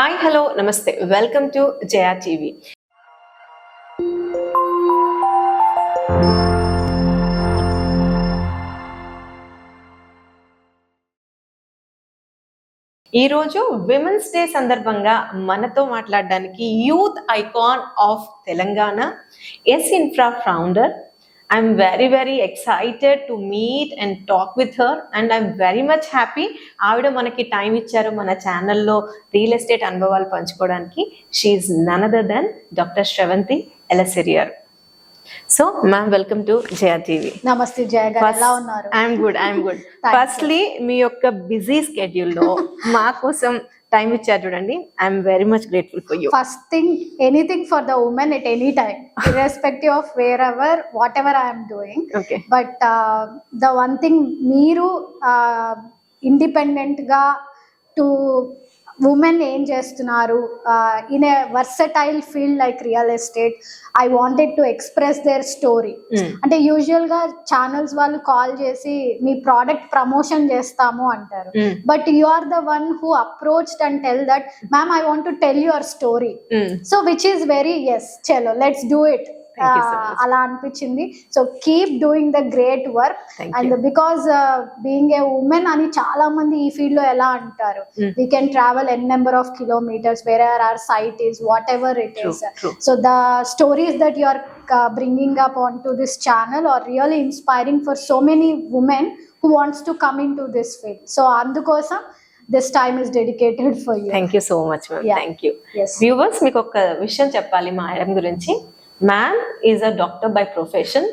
Hi hello నమస్తే welcome to Jaya TV. ఈరోజు women's day సందర్భంగా మనతో మాట్లాడడానికి youth icon of Telangana S infra founder. I'm very excited to meet and talk with her and I'm very much happy ఆవిడ మనకి time ఇచ్చారు మన ఛానల్లో రియల్ ఎస్టేట్ అనుభవాలు పంచుకోవడానికి. She is none other than doctor Sravanthi ఎలసిరియర్. So ma'am, welcome to Jaya TV. నమస్తే జయ గారు, ఎలా ఉన్నారు? I'm good. ఫస్ట్లీ మీ యొక్క బిజీ స్కెడ్యూల్లో మా కోసం టైం ఇచ్చారు చూడండి. I'm very much grateful for you. First thing, anything for the women at any time, irrespective of wherever, whatever I am doing. Okay. But the one thing, మీరు independent గా to women ఏం చేస్తున్నారు in a versatile field like real estate, I wanted to express their story. అంటే usual గా channels వాళ్ళు call చేసి మీ product promotion చేస్తాము అంటారు, but you are the one who approached and tell that ma'am I want to tell your story. So which is very yes, చలో let's do it అలా అనిపించింది. So keep doing the great work. And because being A women అని చాలా మంది ఈ field లో ఎలా అంటారు, we can travel n number of kilometres where our site is, whatever it is. So the stories that you are bringing up onto this channel are really inspiring for so many women who wants to come into this field. So andukosam this time is dedicated for you. Thank you so much ma'am. Yeah. Thank you. Yes. Viewers, మీకు ఒక విషయం చెప్పాలి మా madam గురించి. Ma'am is a doctor by profession.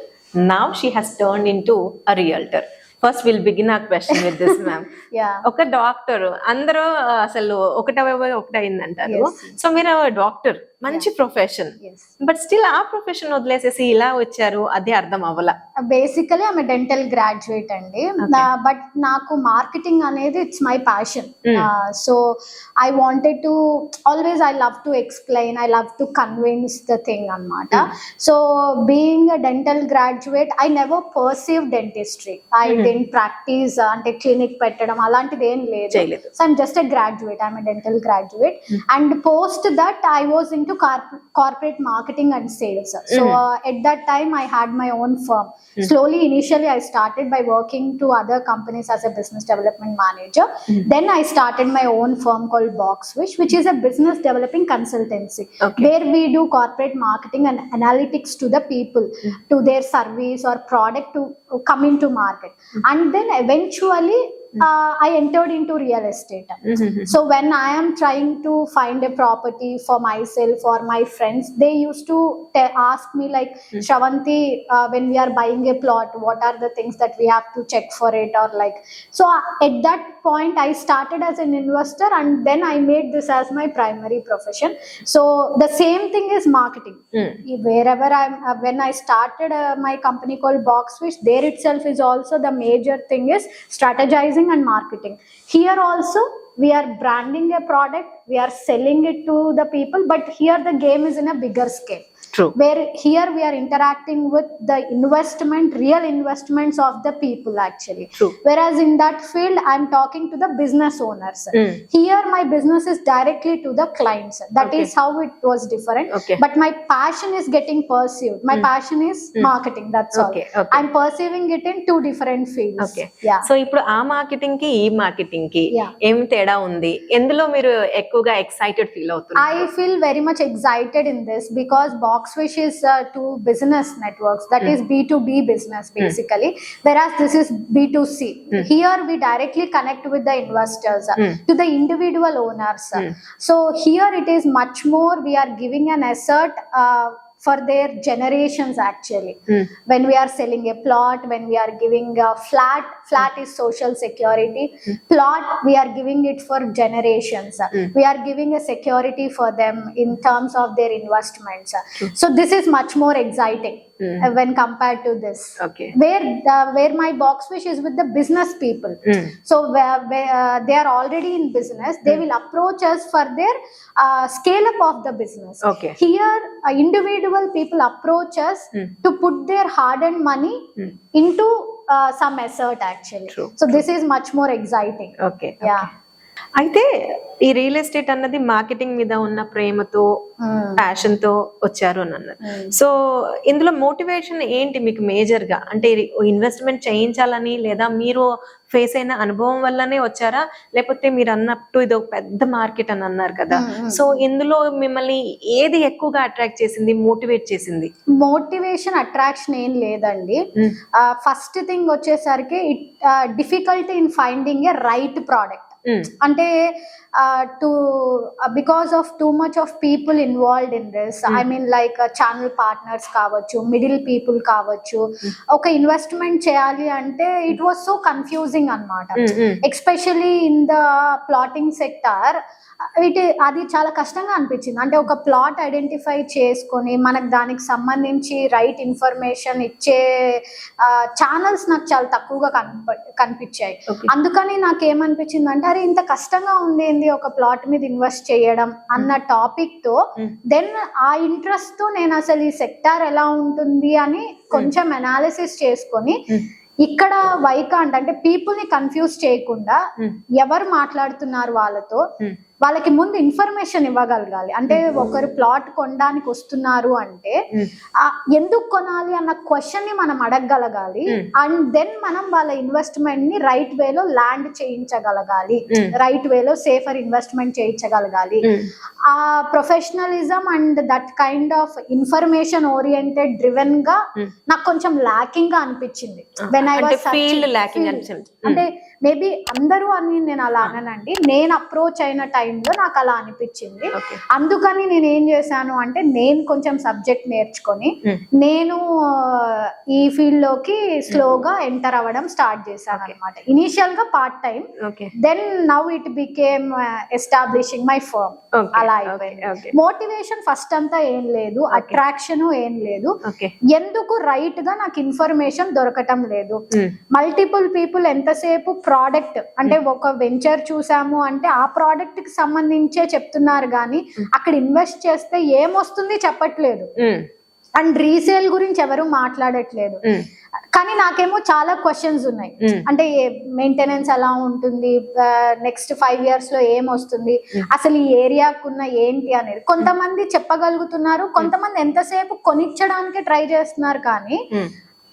Now she has turned into a realtor. First we'll begin our question with this ma'am. Yeah. ఒక doctor అందరూ అసలు ఒకటైందంటారు. సో మీరు డాక్టర్, మంచి ప్రొఫెషన్, బట్ స్టిల్ ఆ ప్రొఫెషన్ వదిలేసేసి ఇలా వచ్చారు, అదే అర్థం అవ్వాల. బేసికలీ ఆమె డెంటల్ గ్రాడ్యుయేట్ అండి, బట్ నాకు మార్కెటింగ్ అనేది it's my passion. So I wanted to always, I love to explain, I love to convince the thing అనమాట. So being a dental graduate, I never perceive dentistry. I didn't practice, అంటే clinic పెట్టడం అలాంటిది ఏం లేదు. So I'm just a graduate, I'm a dental graduate. And post that I was into corporate marketing and sales. So at that time I had my own firm. Slowly, initially I started by working to other companies as a business development manager. Then I started my own firm called Boxfish, which is a business developing consultancy, where we do corporate marketing and analytics to the people, to their service or product to come into market. And then eventually I entered into real estate. So when I am trying to find a property for myself or my friends, they used to ask me like, Shravanti, when we are buying a plot, what are the things that we have to check for it, or like. So at that point I started as an investor and then I made this as my primary profession. So the same thing is marketing. Wherever when I started my company called Boxfish, there itself is also the major thing is strategizing and marketing. Here also we are branding a product, we are selling it to the people, but here the game is in a bigger scale. True. Where here we are interacting with the real investments of the people actually. True. Whereas in that field I'm talking to the business owners. Here my business is directly to the clients. That is how it was different. But my passion is getting perceived. My passion is marketing, that's all. I'm perceiving it in two different fields. Yeah. So ఇప్పుడు ఆ marketing కి ఈ marketing కి ఏం తేడా ఉంది? ఎందులో మీరు ఎక్కువగా ఎక్సైటెడ్ ఫీల్ అవుతున్నారు? I feel very much excited in this because Boxfish is two business networks, that is B2B business basically, whereas this is B2C. Here we directly connect with the investors, to the individual owners. So here it is much more, we are giving an asset for their generations actually. When we are selling a plot, when we are giving a flat is social security. Plot, we are giving it for generations. We are giving a security for them in terms of their investments. So this is much more exciting when compared to this. Where my Boxfish is with the business people. So where they are already in business, they will approach us for their scale up of the business. Here individual people approach us to put their hard-earned money into some asset actually. So this is much more exciting. Okay. Yeah. అయితే ఈ real estate అన్నది marketing మీద ఉన్న ప్రేమతో passion తో వచ్చారు అని అన్నారు. సో ఇందులో మోటివేషన్ ఏంటి మీకు మేజర్ గా? అంటే ఇన్వెస్ట్మెంట్ చేయించాలని, లేదా మీరు ఫేస్ అయిన అనుభవం వల్లనే వచ్చారా, లేకపోతే మీరు అన్నట్టు ఇది ఒక పెద్ద మార్కెట్ అని అన్నారు కదా, సో ఇందులో మిమ్మల్ని ఏది ఎక్కువగా అట్రాక్ట్ చేసింది, మోటివేట్ చేసింది? మోటివేషన్ అట్రాక్షన్ ఏం లేదండి. ఫస్ట్ థింగ్ వచ్చేసరికి difficulty in finding a right product. అంటే because of too much of people involved in this, I mean like channel partners కావచ్చు, మిడిల్ పీపుల్ కావచ్చు, ఒక ఇన్వెస్ట్మెంట్ చేయాలి అంటే ఇట్ వాస్ సో కన్ఫ్యూజింగ్ అన్నమాట. Especially in the plotting sector అది చాలా కష్టంగా అనిపించింది. అంటే ఒక ప్లాట్ ఐడెంటిఫై చేసుకొని మనకు దానికి సంబంధించి రైట్ ఇన్ఫర్మేషన్ ఇచ్చే ఛానల్స్ నాకు చాలా తక్కువగా కనిపించాయి. అందుకని నాకేమనిపించింది అంటే అరే ఇంత కష్టంగా ఉంది ఒక ప్లాట్ మీద ఇన్వెస్ట్ చేయడం అన్న టాపిక్ తో, దెన్ ఆ ఇంట్రెస్ట్ తో నేను అసలు ఈ సెక్టార్ ఎలా ఉంటుంది అని కొంచెం అనాలిసిస్ చేసుకొని ఇక్కడ వైకాంట్ అంటే పీపుల్ ని కన్ఫ్యూజ్ చేయకుండా ఎవరు మాట్లాడుతున్నారు వాళ్ళకి ముందు ఇన్ఫర్మేషన్ ఇవ్వగలగాలి. అంటే ఒకరు ప్లాట్ కొనడానికి వస్తున్నారు అంటే ఎందుకు కొనాలి అన్న క్వశ్చన్ ని మనం అడగగలగాలి. అండ్ దెన్ మనం వాళ్ళ ఇన్వెస్ట్మెంట్ ని రైట్ వేలో ల్యాండ్ చేయించగలగాలి, రైట్ వేలో సేఫర్ ఇన్వెస్ట్మెంట్ చేయించగలగాలి. ఆ professionalism and that kind of information oriented driven గా నాకు కొంచెం లాకింగ్ గా అనిపించింది. వెన్ ఐ వాస్ అంటే మేబీ అందరూ అని నేను అలా అననండి, నేను అప్రోచ్ అయిన టైంలో నాకు అలా అనిపించింది. అందుకని నేను ఏం చేశాను అంటే నేను కొంచెం సబ్జెక్ట్ నేర్చుకొని నేను ఈ ఫీల్డ్ లోకి స్లోగా ఎంటర్ అవ్వడం స్టార్ట్ చేశాను అనమాట. ఇనిషియల్ గా part time, then now it became establishing my firm. అలా అయిపోయింది. మోటివేషన్ ఫస్ట్ అంతా ఏం లేదు, అట్రాక్షన్ ఏం లేదు, ఎందుకు రైట్ గా నాకు ఇన్ఫర్మేషన్ దొరకటం లేదు. మల్టిపుల్ పీపుల్ ఎంతసేపు ప్రోడక్ట్ అంటే ఒక వెంచర్ చూసాము అంటే ఆ ప్రోడక్ట్ కి సంబంధించే చెప్తున్నారు కానీ అక్కడ ఇన్వెస్ట్ చేస్తే ఏమొస్తుంది చెప్పట్లేదు. అండ్ రీసేల్ గురించి ఎవరు మాట్లాడట్లేదు. కానీ నాకేమో చాలా క్వశ్చన్స్ ఉన్నాయి. అంటే మెయింటెనెన్స్ ఎలా ఉంటుంది, నెక్స్ట్ 5 years లో ఏమొస్తుంది, అసలు ఈ ఏరియాకున్న ఏంటి అనేది కొంతమంది చెప్పగలుగుతున్నారు, కొంతమంది ఎంతసేపు కొనిచ్చడానికి ట్రై చేస్తున్నారు కానీ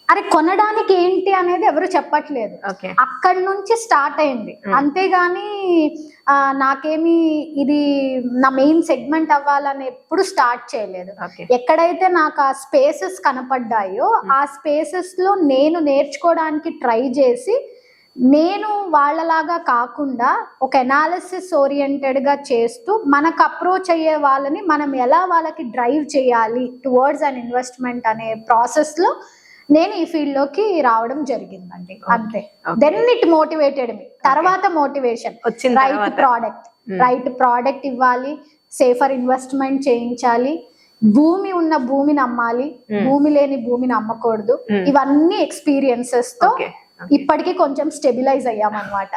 అరే కొనడానికి ఏంటి అనేది ఎవరు చెప్పట్లేదు. అక్కడి నుంచి స్టార్ట్ అయింది. అంతేగాని నాకేమి ఇది నా మెయిన్ సెగ్మెంట్ అవ్వాలని ఎప్పుడు స్టార్ట్ చేయలేదు. ఎక్కడైతే నాకు ఆ స్పేసెస్ కనపడ్డాయో ఆ స్పేసెస్ లో నేను నేర్చుకోవడానికి ట్రై చేసి, నేను వాళ్ళలాగా కాకుండా ఒక అనాలిసిస్ ఓరియంటెడ్ గా చేస్తూ మనకు అప్రోచ్ అయ్యే వాళ్ళని మనం ఎలా వాళ్ళకి డ్రైవ్ చేయాలి టువర్డ్స్ అన్ ఇన్వెస్ట్మెంట్ అనే ప్రాసెస్ లో నేను ఈ ఫీల్డ్ లోకి రావడం జరిగిందండి. అంతే. Then it motivated me. తర్వాత మోటివేషన్ రైట్ ప్రోడక్ట్ ఇవ్వాలి, సేఫర్ ఇన్వెస్ట్మెంట్ చేయించాలి, భూమి ఉన్న భూమిని అమ్మాలి, భూమి లేని భూమిని అమ్మకూడదు. ఇవన్నీ ఎక్స్పీరియన్సెస్ తో ఇప్పటికీ కొంచెం స్టెబిలైజ్ అయ్యామన్నమాట.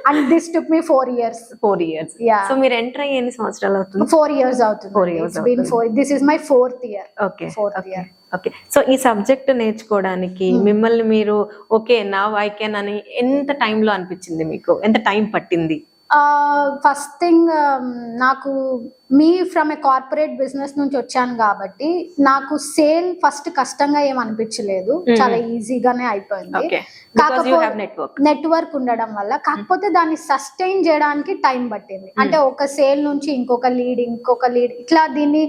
And this took me 4 years. 4 years. So మీరు ఎంటర్ అయ్యి ఎన్ని సంవత్సరాలు అవుతుంది? 4 years అవుతుంది. 4 years. This is my 4th year. Fourth year. Okay. So ఈ సబ్జెక్ట్ నేర్చుకోవడానికి మిమ్మల్ని మీరు ఓకే నౌ ఐ కెన్ అని ఎంత టైంలో అనిపించింది మీకు? ఎంత టైం పట్టింది? ఫస్ట్ థింగ్ నాకు ఫ్రమ్ ఏ కార్పొరేట్ బిజినెస్ నుంచి వచ్చాను కాబట్టి నాకు సేల్ ఫస్ట్ కష్టంగా ఏం అనిపించలేదు, చాలా ఈజీగానే అయిపోయింది. నెట్వర్క్ ఉండడం వల్ల. కాకపోతే దాన్ని సస్టైన్ చేయడానికి టైం పట్టింది. అంటే ఒక సేల్ నుంచి ఇంకొక లీడ్ ఇట్లా దీన్ని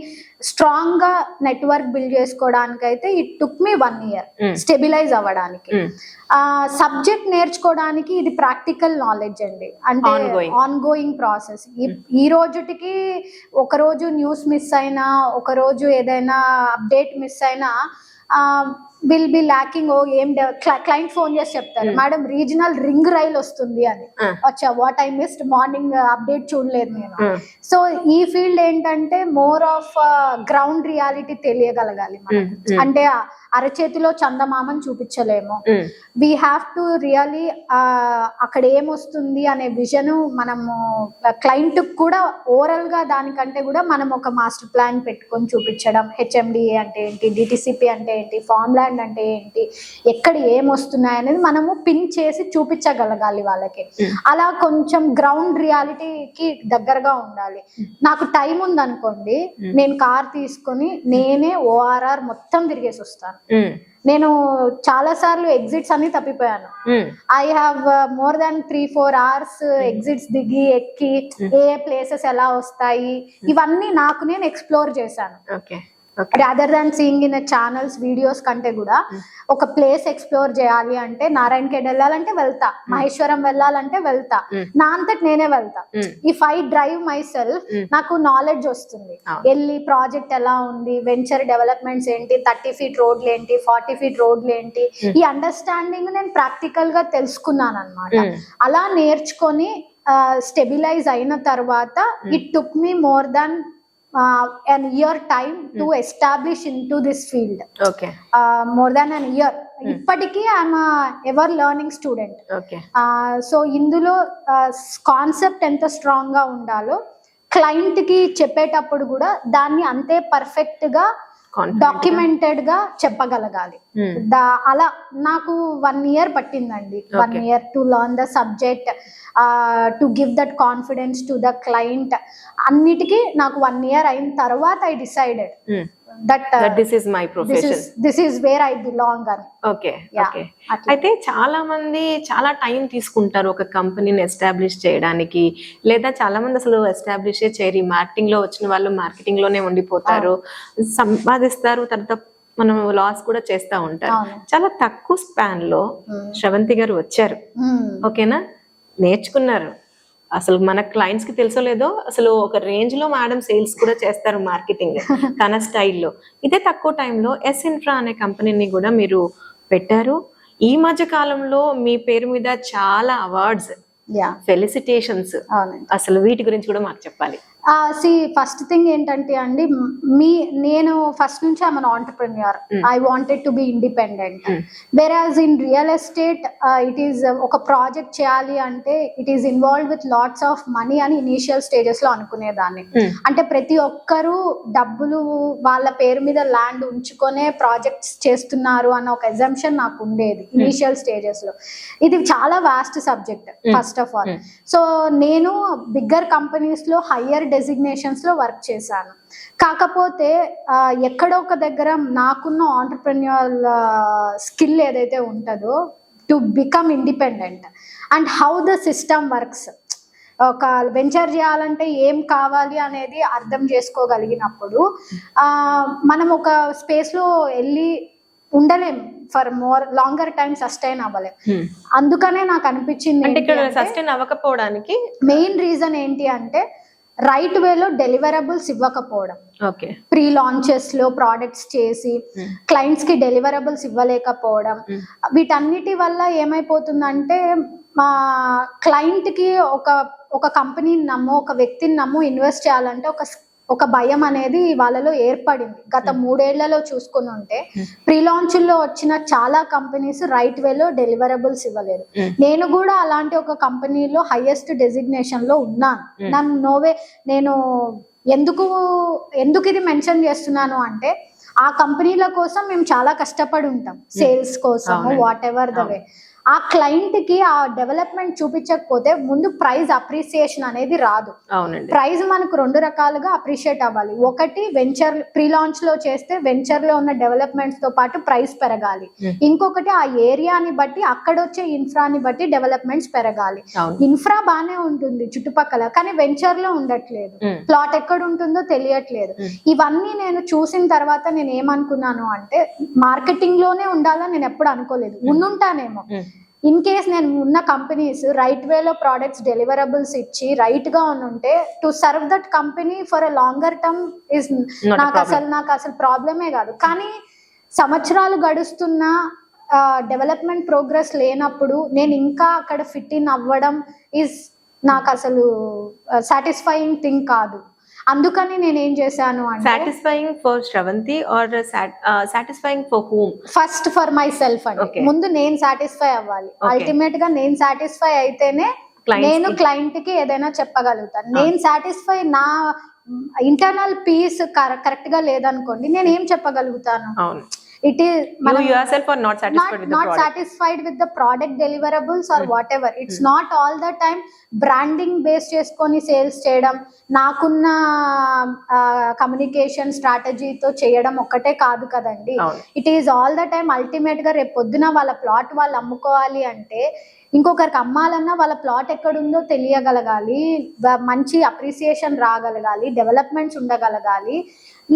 స్ట్రాంగ్ గా నెట్వర్క్ బిల్డ్ చేసుకోవడానికి అయితే it took me 1 year stabilize అవ్వడానికి. సబ్జెక్ట్ నేర్చుకోవడానికి ఇది ప్రాక్టికల్ నాలెడ్జ్ అండి. అంటే ఆన్ గోయింగ్ ప్రాసెస్. ఈ రోజుటికి ఒక రోజు న్యూస్ మిస్ అయినా, ఒక రోజు ఏదైనా అప్డేట్ మిస్ అయినా విల్ బి ల్యాకింగ్. ఏం క్లయింట్ ఫోన్ చేసి చెప్తారు, మేడం రీజనల్ రింగ్ రైల్ వస్తుంది అని. వచ్చా what I missed, morning update చూడలేదు నేను. సో ఈ ఫీల్డ్ ఏంటంటే మోర్ ఆఫ్ గ్రౌండ్ రియాలిటీ తెలియగలగాలి మనం. అంటే అరచేతిలో చందమామని చూపించలేము. వీ హ్యావ్ టు రియలీ అక్కడ ఏమొస్తుంది అనే విజన్ మనము క్లయింట్ కూడా ఓవరాల్ గా దానికంటే కూడా మనం ఒక మాస్టర్ ప్లాన్ పెట్టుకొని చూపించడం. హెచ్ఎండిఏ అంటే ఏంటి, డిటిసిపి అంటే ఏంటి, ఫార్మ్ ల్యాండ్ డిమాండ్ అంటే ఏంటి, ఎక్కడ ఏం వస్తున్నాయి అనేది మనము పిన్ చేసి చూపించగలగాలి వాళ్ళకి. అలా కొంచెం గ్రౌండ్ రియాలిటీకి దగ్గరగా ఉండాలి. నాకు టైం ఉందనుకోండి, నేను కార్ తీసుకొని నేనే ORR మొత్తం తిరిగేసి వస్తాను. నేను చాలా సార్లు ఎగ్జిట్స్ అన్ని తప్పిపోయాను. I have more than 3-4 hours exits దిగి ఎక్కి ఏ ప్లేసెస్ ఎలా వస్తాయి ఇవన్నీ నాకు నేను ఎక్స్ప్లోర్ చేశాను. Rather than seeing in channels videos కంటే కూడా ఒక ప్లేస్ ఎక్స్ప్లోర్ చేయాలి అంటే నారాయణ ఖేడ్ వెళ్ళాలంటే వెళ్తా, మహేశ్వరం వెళ్ళాలంటే వెళ్తా, నా అంతటి నేనే వెళ్తా. If I drive my self నాకు నాలెడ్జ్ వస్తుంది. వెళ్ళి ప్రాజెక్ట్ ఎలా ఉంది, వెంచర్ డెవలప్మెంట్స్ ఏంటి, 30 feet రోడ్లు ఏంటి, 40 feet రోడ్లు ఏంటి, ఈ అండర్స్టాండింగ్ నేను ప్రాక్టికల్ గా తెలుసుకున్నాను అనమాట. అలా నేర్చుకొని స్టెబిలైజ్ అయిన తర్వాత it took me more than an year time to establish into this field. More than an year. ఇప్పటికీ I'm ever learning student. So ఇందులో కాన్సెప్ట్ ఎంత స్ట్రాంగ్ గా ఉండాలో క్లయింట్ కి చెప్పేటప్పుడు కూడా దాన్ని అంతే పర్ఫెక్ట్ గా డాక్యుమెంటెడ్ గా చెప్పగలగాలి. అలా నాకు 1 year పట్టిందండి. 1 year to learn the subject, to give that confidence to the client. అన్నిటికీ నాకు 1 year అయిన తర్వాత I decided that this is my profession, this is where I belong అని. అయితే చాలా మంది చాలా టైం తీసుకుంటారు ఒక కంపెనీని ఎస్టాబ్లిష్ చేయడానికి, లేదా చాలా మంది అసలు ఎస్టాబ్లిష్ చేయరు. మార్కెటింగ్ లో వచ్చిన వాళ్ళు మార్కెటింగ్ లోనే ఉండిపోతారు, సంపాదిస్తారు, తర్వాత మనం లాస్ కూడా చేస్తూ ఉంటారు. చాలా తక్కువ స్పాన్ లో శ్రవంతి గారు వచ్చారు, ఓకేనా, నేర్చుకున్నారు. అసలు మన క్లయింట్స్ కి తెలుసో లేదో అసలు ఒక రేంజ్ లో మేడం సేల్స్ కూడా చేస్తారు మార్కెటింగ్ తన స్టైల్లో. ఇదే తక్కువ టైంలో ఎస్ఇన్ఫ్రా అనే కంపెనీని కూడా మీరు పెట్టారు. ఈ మధ్య కాలంలో మీ పేరు మీద చాలా అవార్డ్స్, ఫెలిసిటేషన్స్. అసలు వీటి గురించి కూడా మాకు చెప్పాలి. ఫస్ట్ థింగ్ ఏంటంటే అండి, నేను ఫస్ట్ నుంచి I'm an entrepreneur. I wanted to be independent. Whereas in real estate it is ఒక ప్రాజెక్ట్ చేయాలి అంటే it is involve with lots of money అని ఇనీషియల్ స్టేజెస్ లో అనుకునేదాన్ని. అంటే ప్రతి ఒక్కరూ డబ్బులు వాళ్ళ పేరు మీద ల్యాండ్ ఉంచుకొనే ప్రాజెక్ట్స్ చేస్తున్నారు అన్న ఒక ఎజంప్షన్ నాకు ఉండేది ఇనీషియల్ స్టేజెస్ లో. ఇది చాలా vast subject first of all. So నేను బిగ్గర్ కంపెనీస్ లో హయ్యర్ డెసిగ్నేషన్స్ లో వర్క్ చేశాను. కాకపోతే ఎక్కడో ఒక దగ్గర నాకున్న ఆంటర్ప్రెన్యూర్ స్కిల్ ఏదైతే ఉంటుందో to become independent and how the system works, ఒక వెంచర్ చేయాలంటే ఏం కావాలి అనేది అర్థం చేసుకోగలిగినప్పుడు మనం ఒక స్పేస్ లో వెళ్ళి ఉండలేం, for more longer time sustain అవ్వలేం. అందుకనే నాకు అనిపించింది సస్టైన్ అవ్వకపోవడానికి మెయిన్ రీజన్ ఏంటి అంటే రైట్ వేలో డెలివరబుల్స్ ఇవ్వకపోవడం. ప్రీ లాంచెస్ లో ప్రోడక్ట్స్ చేసి క్లయింట్స్ కి డెలివరబుల్స్ ఇవ్వలేకపోవడం. వీటన్నిటి వల్ల ఏమైపోతుందంటే మా క్లయింట్ కి ఒక కంపెనీని నమ్ము, ఒక వ్యక్తిని నమ్ము ఇన్వెస్ట్ చేయాలంటే ఒక భయం అనేది వాళ్ళలో ఏర్పడింది. గత 3 ఏళ్లలో చూసుకుని ఉంటే ప్రీ లాంచ్ లో వచ్చిన చాలా కంపెనీస్ రైట్ వేలో డెలివరబుల్స్ ఇవ్వలేదు. నేను కూడా అలాంటి ఒక కంపెనీలో హైయెస్ట్ డెసిగ్నేషన్ లో ఉన్నాను. నన్ను నోవే నేను ఎందుకు ఇది మెన్షన్ చేస్తున్నాను అంటే ఆ కంపెనీల కోసం మేము చాలా కష్టపడి ఉంటాం, సేల్స్ కోసం, వాట్ ఎవర్ ద వే. ఆ క్లయింట్ కి ఆ డెవలప్మెంట్ చూపించకపోతే ముందు ప్రైజ్ అప్రిసియేషన్ అనేది రాదు. ప్రైజ్ మనకు 2 రకాలుగా అప్రిషియేట్ అవ్వాలి. ఒకటి వెంచర్ ప్రీ లాంచ్ లో చేస్తే వెంచర్ లో ఉన్న డెవలప్మెంట్స్ తో పాటు ప్రైస్ పెరగాలి. ఇంకొకటి ఆ ఏరియాని బట్టి అక్కడ వచ్చే ఇన్ఫ్రాని బట్టి డెవలప్మెంట్స్ పెరగాలి. ఇన్ఫ్రా బానే ఉంటుంది చుట్టుపక్కల, కానీ వెంచర్ లో ఉండట్లేదు, ప్లాట్ ఎక్కడ ఉంటుందో తెలియట్లేదు. ఇవన్నీ నేను చూసిన తర్వాత నేను ఏమనుకున్నాను అంటే మార్కెటింగ్ లోనే ఉండాలని నేను ఎప్పుడు అనుకోలేదు. ఉండుంటానేమో ఇన్ కేస్ నేను ఉన్న కంపెనీస్ రైట్ వేలో ప్రోడక్ట్స్ డెలివరబుల్స్ ఇచ్చి రైట్ గా ఉంటే to serve that company for a longer term is నాకు అసలు ప్రాబ్లమే కాదు. కానీ సంవత్సరాలు గడుస్తున్నా డెవలప్మెంట్ ప్రోగ్రెస్ లేనప్పుడు నేను ఇంకా అక్కడ ఫిట్ ఇన్ అవ్వడం ఇస్ నాకు అసలు సాటిస్ఫైయింగ్ థింగ్ కాదు. అందుకని నేను ఏం చేశాను అంటే satisfying for Sravanthi or satisfying for whom? First for myself అండి. ముందు నేను సాటిస్ఫై అవ్వాలి. అల్టిమేట్ గా నేను సాటిస్ఫై అయితేనే నేను క్లయింట్ కి ఏదైనా చెప్పగలుగుతాను. నేను సాటిస్ఫై, నా ఇంటర్నల్ పీస్ కరెక్ట్ గా లేదనుకోండి నేను ఏం చెప్పగలుగుతాను? It is You yourself are not satisfied with the not product. satisfied with the product deliverables or whatever. It's not all the time branding based చేసుకొని సేల్స్ చేయడం, నాకున్న కమ్యూనికేషన్ స్ట్రాటజీతో చేయడం ఒక్కటే కాదు కదండి. It is all the time ultimate గా రేపు పొద్దున వాళ్ళ ప్లాట్ వాళ్ళు అమ్ముకోవాలి అంటే, ఇంకొకరికి అమ్మాలన్నా వాళ్ళ ప్లాట్ ఎక్కడుందో తెలియగలగాలి, మంచి అప్రిసియేషన్ రాగలగాలి, డెవలప్మెంట్స్ ఉండగలగాలి.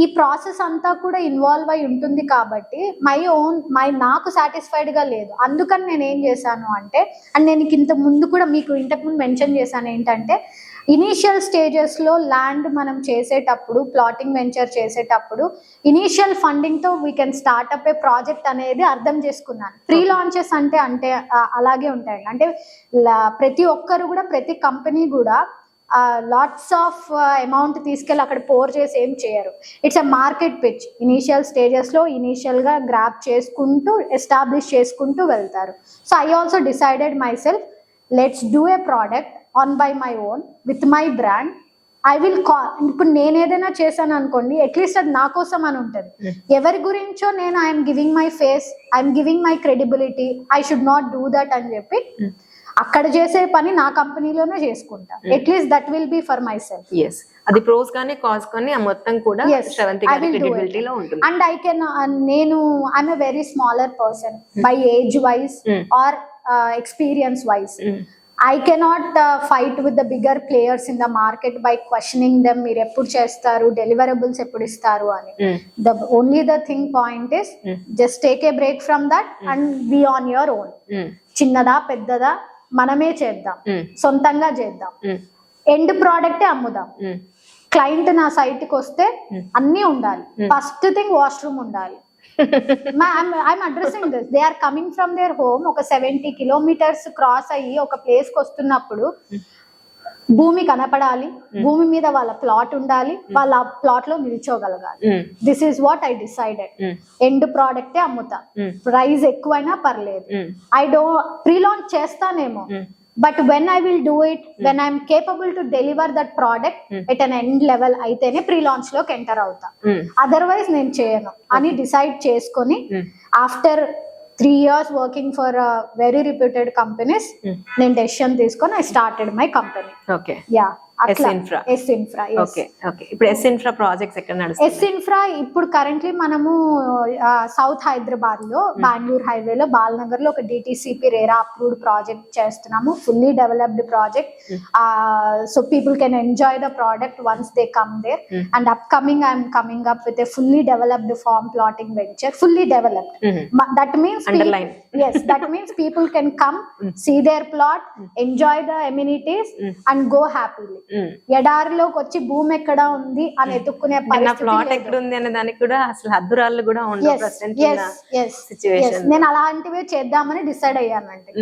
ఈ ప్రాసెస్ అంతా కూడా ఇన్వాల్వ్ అయి ఉంటుంది కాబట్టి నాకు సాటిస్ఫైడ్ గా లేదు. అందుకని నేను ఏం చేశాను అంటే, అండ్ నేను ఇంత ముందు కూడా మీకు ఇంతకుముందు మెన్షన్ చేశాను ఏంటంటే, ఇనీషియల్ స్టేజెస్ లో ల్యాండ్ మనం చేసేటప్పుడు, ప్లాటింగ్ వెంచర్ చేసేటప్పుడు ఇనీషియల్ ఫండింగ్ తో we can start up A project అనేది అర్థం చేసుకున్నాను. ప్రీ లాంచెస్ అంటే అలాగే ఉంటాయండి. అంటే ప్రతి ఒక్కరు కూడా, ప్రతి కంపెనీ కూడా లాట్స్ ఆఫ్ అమౌంట్ తీసుకెళ్ళి అక్కడ పోర్ చేసి ఏం చేయరు. It's a market pitch. Initial stages లో ఇనీషియల్ గా గ్రాప్ చేసుకుంటూ ఎస్టాబ్లిష్ చేసుకుంటూ వెళ్తారు. So I also decided my self, let's do a product on by my own with my brand. I will ఇప్పుడు నేను ఏదైనా చేశాను అనుకోండి, అట్లీస్ట్ అది నా కోసం అని ఉంటుంది. ఎవరి గురించో నేను I'm giving my face, I'm giving my credibility, I should not do that అని చెప్పి అక్కడ చేసే పని నా కంపెనీలోనే చేసుకుంటా. At least that will be for myself. అది ప్రోస్ కానీ కాస్ కానీ ఆ మొత్తం కూడా క్రెడిబిలిటీలో ఉంటుంది. And I can I'm a very smaller person by age wise or experience wise. I cannot fight with the bigger players in the market by questioning them, meer eppudu chestaru, deliverables eppudu istaru ani. The only the thing point is just take a break from that and be on your own. చిన్నదా పెద్దదా మనమే చేద్దాం, సొంతంగా చేద్దాం, end ప్రోడక్టే అమ్ముదాం. Client నా site కి వస్తే అన్నీ ఉండాలి. ఫస్ట్ థింగ్ వాష్రూమ్ ఉండాలి. I'm addressing this. They are coming from their home, ఒక 70 kilometers క్రాస్ అయ్యి ఒక ప్లేస్ కి వస్తున్నప్పుడు భూమి కనపడాలి, భూమి మీద వాళ్ళ ప్లాట్ ఉండాలి, వాళ్ళ ప్లాట్ లో నిల్చోగలగాలి. This is what I decided. End ప్రోడక్టే అమ్ముతా, ప్రైస్ ఎక్కువైనా పర్లేదు. ఐ డోంట్ ప్రీ లాంచ్ చేస్తానేమో, but when I will do it, when I'm capable to deliver that product at an end level అయితేనే ప్రీ లాంచ్ లోకి enter అవుతా. Otherwise నేను చేయను అని డిసైడ్ చేసుకొని, after 3 years working for very reputed companies, నేను decision తీసుకొని I started my company. Okay, yeah, S-Infra. Okay okay. ఇప్పుడు S-Infra ప్రాజెక్ట్స్ ఎక్కడ నడుస్తాయి? S-Infra ఇప్పుడు కరెంట్లీ మనము సౌత్ హైదరాబాద్ లో, బెంగళూరు హైవేలో, బాలనగర్ లో ఒక DTCP రేరా అప్రూవ్డ్ ప్రాజెక్ట్ చేస్తున్నాము. Fully developed project. So people can enjoy the product once they come there. And upcoming I'm coming up with a fully developed farm plotting venture. Fully developed. That means yes, that means people can come, see their plot, enjoy the amenities and go happily. ఎడారిలోకి వచ్చి భూమి ఎక్కడ ఉంది అని ఎత్తుక్కునే పరిస్థితి. Plot ఎక్కడ ఉంది అనే దానికి కూడా అసలు హద్దురాళ్ళు కూడా ఉండవు. నేను అలాంటివే చేద్దామని డిసైడ్ అయ్యానండి.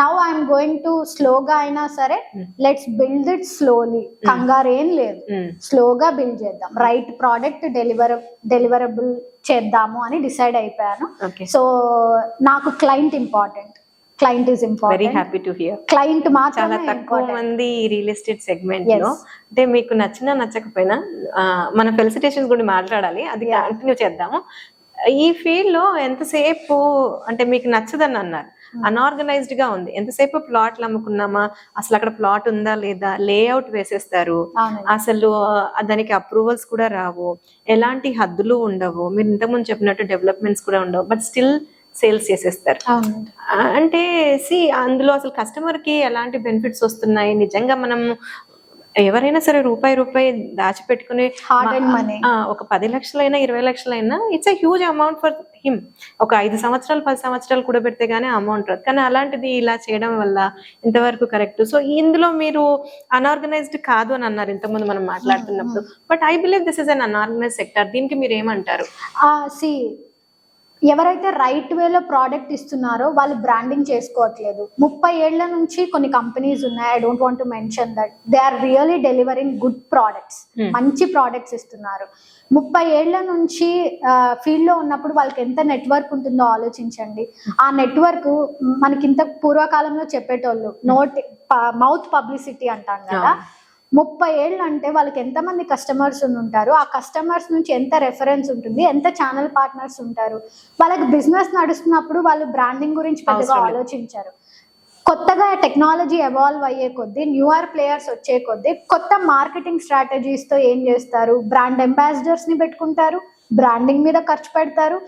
నౌ ఐఎమ్ గోయింగ్ టు స్లోగా అయినా సరే, లెట్స్ బిల్డ్ ఇట్ స్లోలీ. కంగారు ఏం లేదు, స్లోగా బిల్డ్ చేద్దాం. రైట్ ప్రోడక్ట్ డెలివరబుల్ చేద్దాము అని డిసైడ్ అయిపోయాను. సో నాకు client important. Client is important. Very happy to hear. Client మాత్రమే. చాలా తక్కువ మంది రియల్ ఎస్టేట్ సెగ్మెంట్ లో, అంటే మీకు నచ్చినా నచ్చకపోయినా మన ఫెలిసిటేషన్స్ గురించి మాట్లాడాలి, అది కంటిన్యూ చేద్దాము. ఈ ఫీల్డ్ లో ఎంతసేపు అంటే మీకు నచ్చదని అన్నారు, అన్ఆర్గనైజ్డ్ గా ఉంది. ఎంతసేపు ప్లాట్లు అమ్ముకున్నామా, అసలు అక్కడ ప్లాట్ ఉందా లేదా, లేఅవుట్ వేసేస్తారు, అసలు దానికి అప్రూవల్స్ కూడా రావు, ఎలాంటి హద్దులు ఉండవు, మీరు ఇంతకుముందు చెప్పినట్టు డెవలప్మెంట్స్ కూడా ఉండవు, బట్ స్టిల్ సేల్స్ చేసేస్తారు. అంటే అందులో అసలు కస్టమర్ కి ఎలాంటి బెనిఫిట్స్ వస్తున్నాయి? నిజంగా మనం ఎవరైనా సరే రూపాయి దాచిపెట్టుకుని ఒక 10 లక్షలైనా 20 లక్షలైనా it's a huge amount for him. ఒక 5 సంవత్సరాలు 10 సంవత్సరాలు కూడా పెడితే గానీ అమౌంట్ రాదు. కానీ అలాంటిది ఇలా చేయడం వల్ల ఎంతవరకు కరెక్ట్? సో ఇందులో మీరు అన్ఆర్గనైజ్డ్ కాదు అని అన్నారు ఇంతకుముందు మనం మాట్లాడుతున్నప్పుడు, but I believe this is an unorganised sector. దీనికి మీరు ఏమంటారు? ఎవరైతే రైట్ వేలో ప్రోడక్ట్ ఇస్తున్నారో వాళ్ళు బ్రాండింగ్ చేసుకోవట్లేదు. 30 ఏళ్ల నుంచి కొన్ని కంపెనీస్ ఉన్నాయి, I don't want to mention that, they are really delivering good products, మంచి ప్రోడక్ట్స్ ఇస్తున్నారు. 30 ఏళ్ల నుంచి ఫీల్డ్ లో ఉన్నప్పుడు వాళ్ళకి ఎంత నెట్వర్క్ ఉంటుందో ఆలోచించండి. ఆ నెట్వర్క్ మనకి ఇంత పూర్వకాలంలో చెప్పేటోళ్ళు మౌత్ పబ్లిసిటీ అంటాం కదా, 30 ఏళ్ళు అంటే వాళ్ళకి ఎంతమంది కస్టమర్స్ ఉంటారు, ఆ కస్టమర్స్ నుంచి ఎంత రెఫరెన్స్ ఉంటుంది, ఎంత ఛానల్ పార్ట్నర్స్ ఉంటారు. వాళ్ళకి బిజినెస్ నడుస్తున్నప్పుడు వాళ్ళు బ్రాండింగ్ గురించి పెద్దగా ఆలోచించారు. కొత్తగా టెక్నాలజీ ఎవాల్వ్ అయ్యే కొద్దీ, న్యూయర్ ప్లేయర్స్ వచ్చే కొద్దీ కొత్త మార్కెటింగ్ స్ట్రాటజీస్తో ఏం చేస్తారు, బ్రాండ్ అంబాసిడర్స్ని పెట్టుకుంటారు, బ్రాండింగ్ మీద ఖర్చు పెడతారు.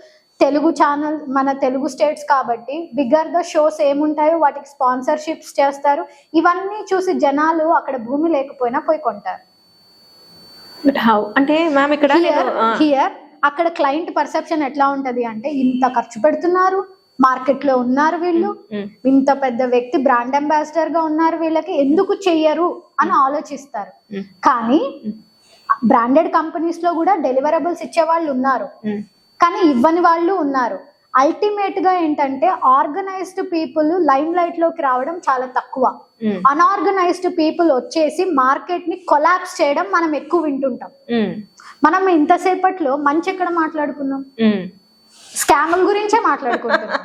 తెలుగు ఛానల్, మన తెలుగు స్టేట్స్ కాబట్టి బిగ్గర్ ద షోస్ ఏముంటాయో వాటికి స్పాన్సర్షిప్స్ చేస్తారు. ఇవన్నీ చూసి జనాలు అక్కడ భూమి లేకపోయినా పోయి కొంటారు. బట్ హౌ అంటే మ్యామ్ ఇక్కడ హియర్ అక్కడ క్లయింట్ పర్సెప్షన్ ఎట్లా ఉంటది అంటే, ఇంత ఖర్చు పెడుతున్నారు, మార్కెట్ లో ఉన్నారు వీళ్ళు, ఇంత పెద్ద వ్యక్తి బ్రాండ్ అంబాసిడర్ గా ఉన్నారు, వీళ్ళకి ఎందుకు చెయ్యరు అని ఆలోచిస్తారు. కానీ బ్రాండెడ్ కంపెనీస్ లో కూడా డెలివరబుల్స్ ఇచ్చే వాళ్ళు ఉన్నారు, కానీ ఇవ్వని వాళ్ళు ఉన్నారు. అల్టిమేట్ గా ఏంటంటే ఆర్గనైజ్డ్ పీపుల్ లైమ్ లైట్ లోకి రావడం చాలా తక్కువ. అన్ఆర్గనైజ్డ్ పీపుల్ వచ్చేసి మార్కెట్ ని కొలాప్స్ చేయడం మనం ఎక్కువ వింటుంటాం. మనం ఇంతసేపట్లో మంచి ఎక్కడ మాట్లాడుకున్నాం, స్కాముల గురించే మాట్లాడుకుంటున్నాం.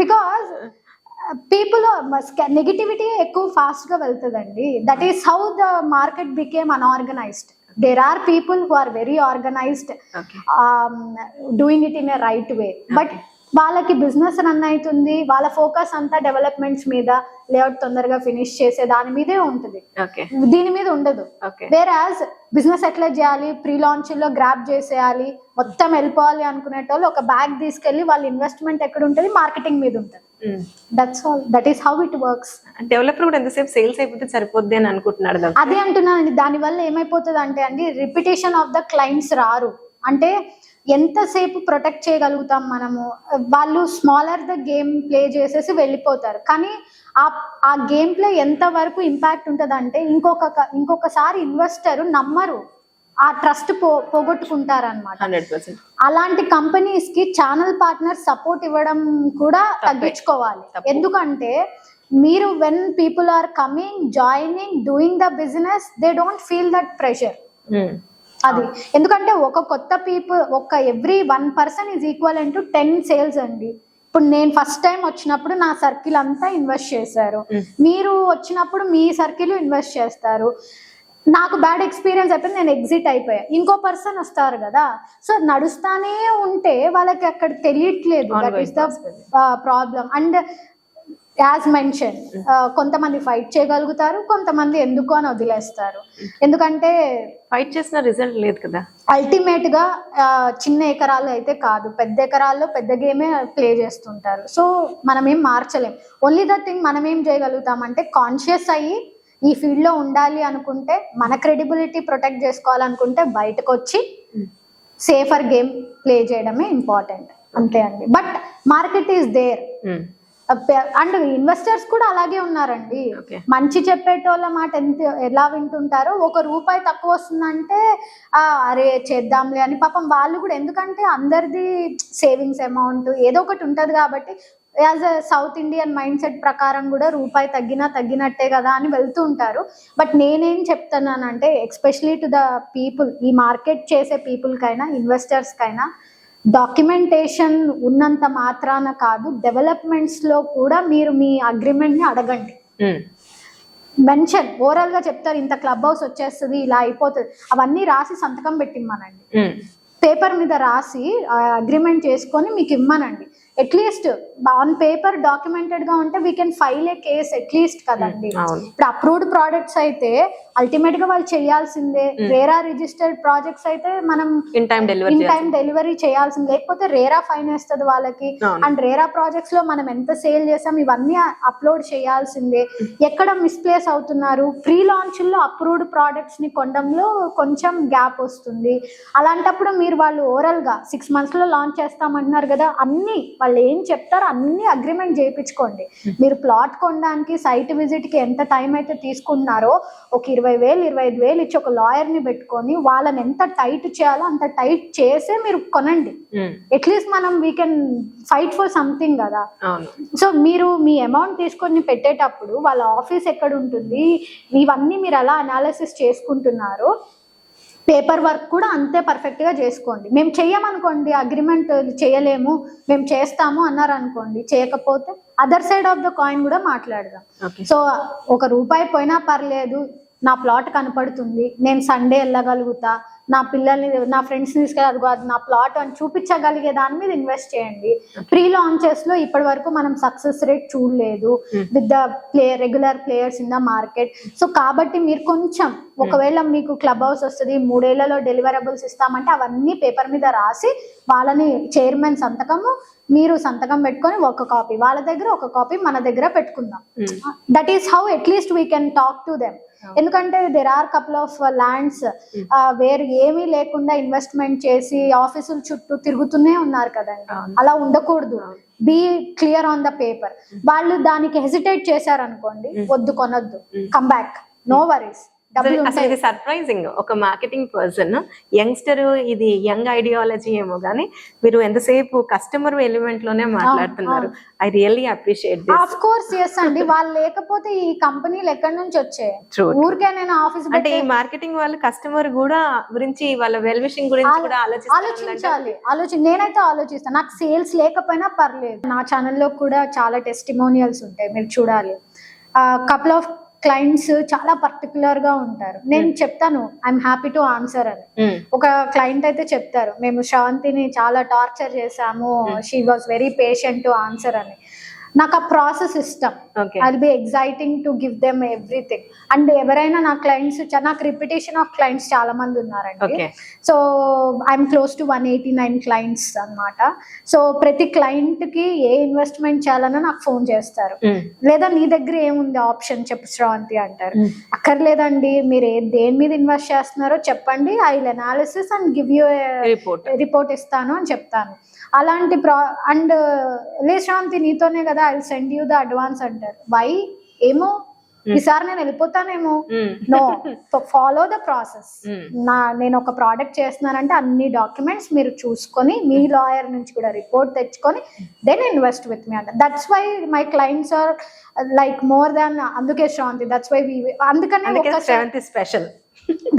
బికాస్ పీపుల్ నెగిటివిటీ ఎక్కువ ఫాస్ట్ గా వెళ్తుందండి. That is how the market became unorganised. There are people who are very organized, doing it in a right way. But వాళ్ళకి బిజినెస్ రన్ అవుతుంది, వాళ్ళ ఫోకస్ అంతా డెవలప్మెంట్స్ మీద, లేఅవుట్ తొందరగా ఫినిష్ చేసే దాని మీదే ఉంటుంది, దీని మీద ఉండదు. వేరాజ్ బిజినెస్ ఎట్లా చేయాలి, ప్రీ లాంచ్ లో గ్రాప్ చేసేయాలి, మొత్తం వెళ్ళిపోవాలి అనుకునేటోళ్ళు ఒక బ్యాగ్ తీసుకెళ్లి వాళ్ళ ఇన్వెస్ట్మెంట్ ఎక్కడ ఉంటుంది, మార్కెటింగ్ మీద ఉంటుంది. That's all. That is how it works. Developer కూడా ఎంతసేపు సేల్స్ అయిపోతే సరిపోద్ది అని అనుకుంటున్నాడు. అదే అంటున్నానండి. దాని వల్ల ఏమైపోతుంది అంటే అండి, రిపిటేషన్ ఆఫ్ ద క్లయింట్స్ రారు. అంటే ఎంతసేపు ప్రొటెక్ట్ చేయగలుగుతాం మనము, వాళ్ళు స్మాలర్ ద గేమ్ ప్లే చేసేసి వెళ్ళిపోతారు. కానీ ఆ గేమ్ ప్లే ఎంత వరకు ఇంపాక్ట్ ఉంటుంది అంటే, ఇంకొకసారి ఇన్వెస్టర్ నమ్మరు, ఆ ట్రస్ట్ పోగొట్టుకుంటారనమాట. అలాంటి కంపెనీస్ కి ఛానల్ పార్ట్నర్ సపోర్ట్ ఇవ్వడం కూడా తగ్గించుకోవాలి. ఎందుకంటే మీరు when people are coming, joining, doing the business, they don't feel that pressure. అది ఎందుకంటే every 1 person is equal to 10 sales అండి. ఇప్పుడు నేను ఫస్ట్ టైం వచ్చినప్పుడు నా సర్కిల్ అంతా ఇన్వెస్ట్ చేశారు, మీరు వచ్చినప్పుడు మీ సర్కిల్ ఇన్వెస్ట్ చేస్తారు. నాకు బ్యాడ్ ఎక్స్పీరియన్స్ అయిపోయింది, నేను ఎగ్జిట్ అయిపోయా, ఇంకో పర్సన్ వస్తారు కదా. సో నడుస్తానే ఉంటే వాళ్ళకి అక్కడ తెలియట్లేదు. That is the problem. And as mention, కొంతమంది ఫైట్ చేయగలుగుతారు, కొంతమంది ఎందుకు అని వదిలేస్తారు. ఎందుకంటే ఫైట్ చేసిన రిజల్ట్ లేదు కదా. అల్టిమేట్ గా చిన్న ఎకరాలు అయితే కాదు, పెద్ద ఎకరాల్లో పెద్ద గేమే ప్లే చేస్తుంటారు. సో మనం ఏం మార్చలేం. ఓన్లీ ద థింగ్ మనం ఏం చేయగలుగుతామంటే, కాన్షియస్ అయ్యి ఈ ఫీల్డ్ లో ఉండాలి అనుకుంటే, మన క్రెడిబిలిటీ ప్రొటెక్ట్ చేసుకోవాలనుకుంటే బయటకు వచ్చి సేఫర్ గేమ్ ప్లే చేయడమే ఇంపార్టెంట్, అంతే అండి. But market is there. And investors కూడా అలాగే ఉన్నారండి. మంచి చెప్పేటోళ్ళ మాట ఎలా వింటుంటారో, ₹1 తక్కువ వస్తుందంటే అరే చేద్దాంలే అని పాపం వాళ్ళు కూడా, ఎందుకంటే అందరిది సేవింగ్స్ అమౌంట్ ఏదో ఒకటి ఉంటుంది కాబట్టి, as a south Indian mind set ప్రకారం కూడా ₹1 తగ్గినట్టే కదా అని వెళ్తూ ఉంటారు. బట్ నేనేం చెప్తున్నానంటే, ఎస్పెషలీ టు ద పీపుల్, ఈ మార్కెట్ చేసే పీపుల్ కైనా ఇన్వెస్టర్స్ కైనా, డాక్యుమెంటేషన్ ఉన్నంత మాత్రాన కాదు, డెవలప్మెంట్స్ లో కూడా మీరు మీ అగ్రిమెంట్ ని అడగండి. మెన్షన్ ఓవరాల్ గా చెప్తారు, ఇంత క్లబ్ హౌస్ వచ్చేస్తుంది, ఇలా అయిపోతుంది, అవన్నీ రాసి సంతకం పెట్టిమ్మనండి. పేపర్ మీద రాసి అగ్రిమెంట్ చేసుకొని మీకు ఇమ్మనండి. అట్లీస్ట్ ఆన్ పేపర్ డాక్యుమెంటెడ్ గా ఉంటే we can file A case at least కదండి. ఇప్పుడు అప్రూవ్డ్ ప్రోడక్ట్స్ అయితే అల్టిమేట్ గా వాళ్ళు చేయాల్సిందే. రేరా రిజిస్టర్డ్ ప్రాజెక్ట్స్ అయితే మనం ఇన్ టైం డెలివరీ చేయాల్సింది, లేకపోతే రేరా ఫైన్ వేస్తుంది వాళ్ళకి. అండ్ రేరా ప్రాజెక్ట్స్ లో మనం ఎంత సేల్ చేసాం ఇవన్నీ అప్లోడ్ చేయాల్సిందే. ఎక్కడ మిస్ప్లేస్ అవుతున్నారు, ప్రీ లాంచ్ లో అప్రూవ్డ్ ప్రోడక్ట్స్ ని కొనడంలో కొంచెం గ్యాప్ వస్తుంది. అలాంటప్పుడు మీరు వాళ్ళు ఓవరాల్ గా 6 months లో లాంచ్ చేస్తామంటున్నారు కదా, అన్ని వాళ్ళు ఏం చెప్తారో అన్ని అగ్రిమెంట్ చేయించుకోండి. మీరు ప్లాట్ కొనడానికి సైట్ విజిట్ కి ఎంత టైం అయితే తీసుకుంటున్నారో, ఒక 20,000 25,000 ఇచ్చి ఒక లాయర్ ని పెట్టుకొని వాళ్ళని ఎంత టైట్ చేయాలో అంత టైట్ చేసే మీరు కొనండి. అట్లీస్ట్ మనం we can fight for something కదా. సో మీరు మీ అమౌంట్ తీసుకొని పెట్టేటప్పుడు వాళ్ళ ఆఫీస్ ఎక్కడ ఉంటుంది, ఇవన్నీ మీరు ఎలా అనాలిసిస్ చేసుకుంటున్నారో, పేపర్ వర్క్ కూడా అంతే పర్ఫెక్ట్ గా చేసుకోండి. మేము చెయ్యమనుకోండి, అగ్రిమెంట్ చేయలేము, మేము చేస్తాము అన్నారు అనుకోండి, చేయకపోతే other side of the coin కూడా మాట్లాడదాం. సో ₹1 పోయినా పర్లేదు, నా ప్లాట్ కనపడుతుంది, నేను సండే వెళ్ళగలుగుతా, నా పిల్లల్ని నా ఫ్రెండ్స్ని తీసుకెళ్ళగలుగు, అది నా ప్లాట్ అని చూపించగలిగే దాని మీద ఇన్వెస్ట్ చేయండి. ప్రీ లాంచెస్ లో ఇప్పటి వరకు మనం సక్సెస్ రేట్ చూడలేదు with the regular players in the market. So కాబట్టి మీరు కొంచెం ఒకవేళ మీకు క్లబ్ హౌస్ వస్తుంది 3 ఏళ్లలో డెలివరబుల్స్ ఇస్తామంటే అవన్నీ పేపర్ మీద రాసి వాళ్ళని చైర్మన్ సంతకము మీరు సంతకం పెట్టుకొని ఒక కాపీ వాళ్ళ దగ్గర ఒక కాపీ మన దగ్గర పెట్టుకుందాం. That is how at least we can talk to them. ఎందుకంటే there are couple of lands వేరు ఏమీ లేకుండా ఇన్వెస్ట్మెంట్ చేసి ఆఫీసుల చుట్టూ తిరుగుతూనే ఉన్నారు కదండి. అలా ఉండకూడదు. Be clear on the paper. వాళ్ళు దానికి హెసిటేట్ చేశారనుకోండి, వద్దు కొనొద్దు, కమ్ బ్యాక్, నో వరీస్. అసలు ఇది సర్ప్రైజింగ్. ఒక మార్కెటింగ్ పర్సన్, యంగ్స్టర్, ఇది యంగ్ ఐడియాలజీ ఏమో కానీ మీరు ఎంతసేపు కస్టమర్ ఎలిమెంట్ లోనే మాట్లాడుతున్నారు. I really appreciate this. Of course yes అండి. వాళ్ళు లేకపోతే ఈ కంపెనీలు ఎక్కడి నుంచి వచ్చాయి? ఊరికే నేను ఆఫీస్ అంటే ఈ మార్కెటింగ్ వాళ్ళు కస్టమర్ కూడా గురించి, వాళ్ళ వెల్ విషింగ్ గురించి కూడా ఆలోచించాలి. నేనైతే ఆలోచిస్తాను. నాకు సేల్స్ లేకపోయినా పర్లేదు. నా ఛానల్లో కూడా చాలా టెస్టిమోనియల్స్ ఉంటాయి, మీరు చూడాలి. కపుల్ ఆఫ్ క్లయింట్స్ చాలా పర్టికులర్ గా ఉంటారు. నేను చెప్తాను ఐఎమ్ హ్యాపీ టు ఆన్సర్ అని. ఒక క్లయింట్ అయితే చెప్తారు, మేము శ్రవంతిని చాలా టార్చర్ చేసాము, she was very patient to answer అని. నాకు ఆ ప్రాసెస్ ఇష్టం. I will be exciting to give them everything. And ఎవరైనా నా క్లయింట్స్, నాకు రిపిటేషన్ ఆఫ్ క్లయింట్స్ చాలా మంది ఉన్నారండి. So I'm close to 189 clients అన్నమాట. సో ప్రతి క్లయింట్ కి ఏ ఇన్వెస్ట్మెంట్ చేయాలన్నా నాకు ఫోన్ చేస్తారు. లేదా నీ దగ్గర ఏముంది ఆప్షన్ చెప్పు శ్రవంతి అంటారు. అక్కర్లేదండి, మీరు దేని మీద ఇన్వెస్ట్ చేస్తున్నారో చెప్పండి, I will analysis and give you report ఇస్తాను అని చెప్తాను. అలాంటి అండ్ లే శ్రవంతి నీతోనే కదా, I will send you the advance అంటారు. వై? ఏమో ఈసారి నేను వెళ్ళిపోతానేమో. No, follow the process. నేను ఒక ప్రోడక్ట్ చేస్తున్నానంటే అన్ని డాక్యుమెంట్స్ మీరు చూసుకొని, మీ లాయర్ నుంచి కూడా రిపోర్ట్ తెచ్చుకొని దెన్ ఇన్వెస్ట్ విత్ మీ అంటారు. That's why my clients are like more than. అందుకే శ్రవంతి, దట్స్ వై అందుకనే స్పెషల్.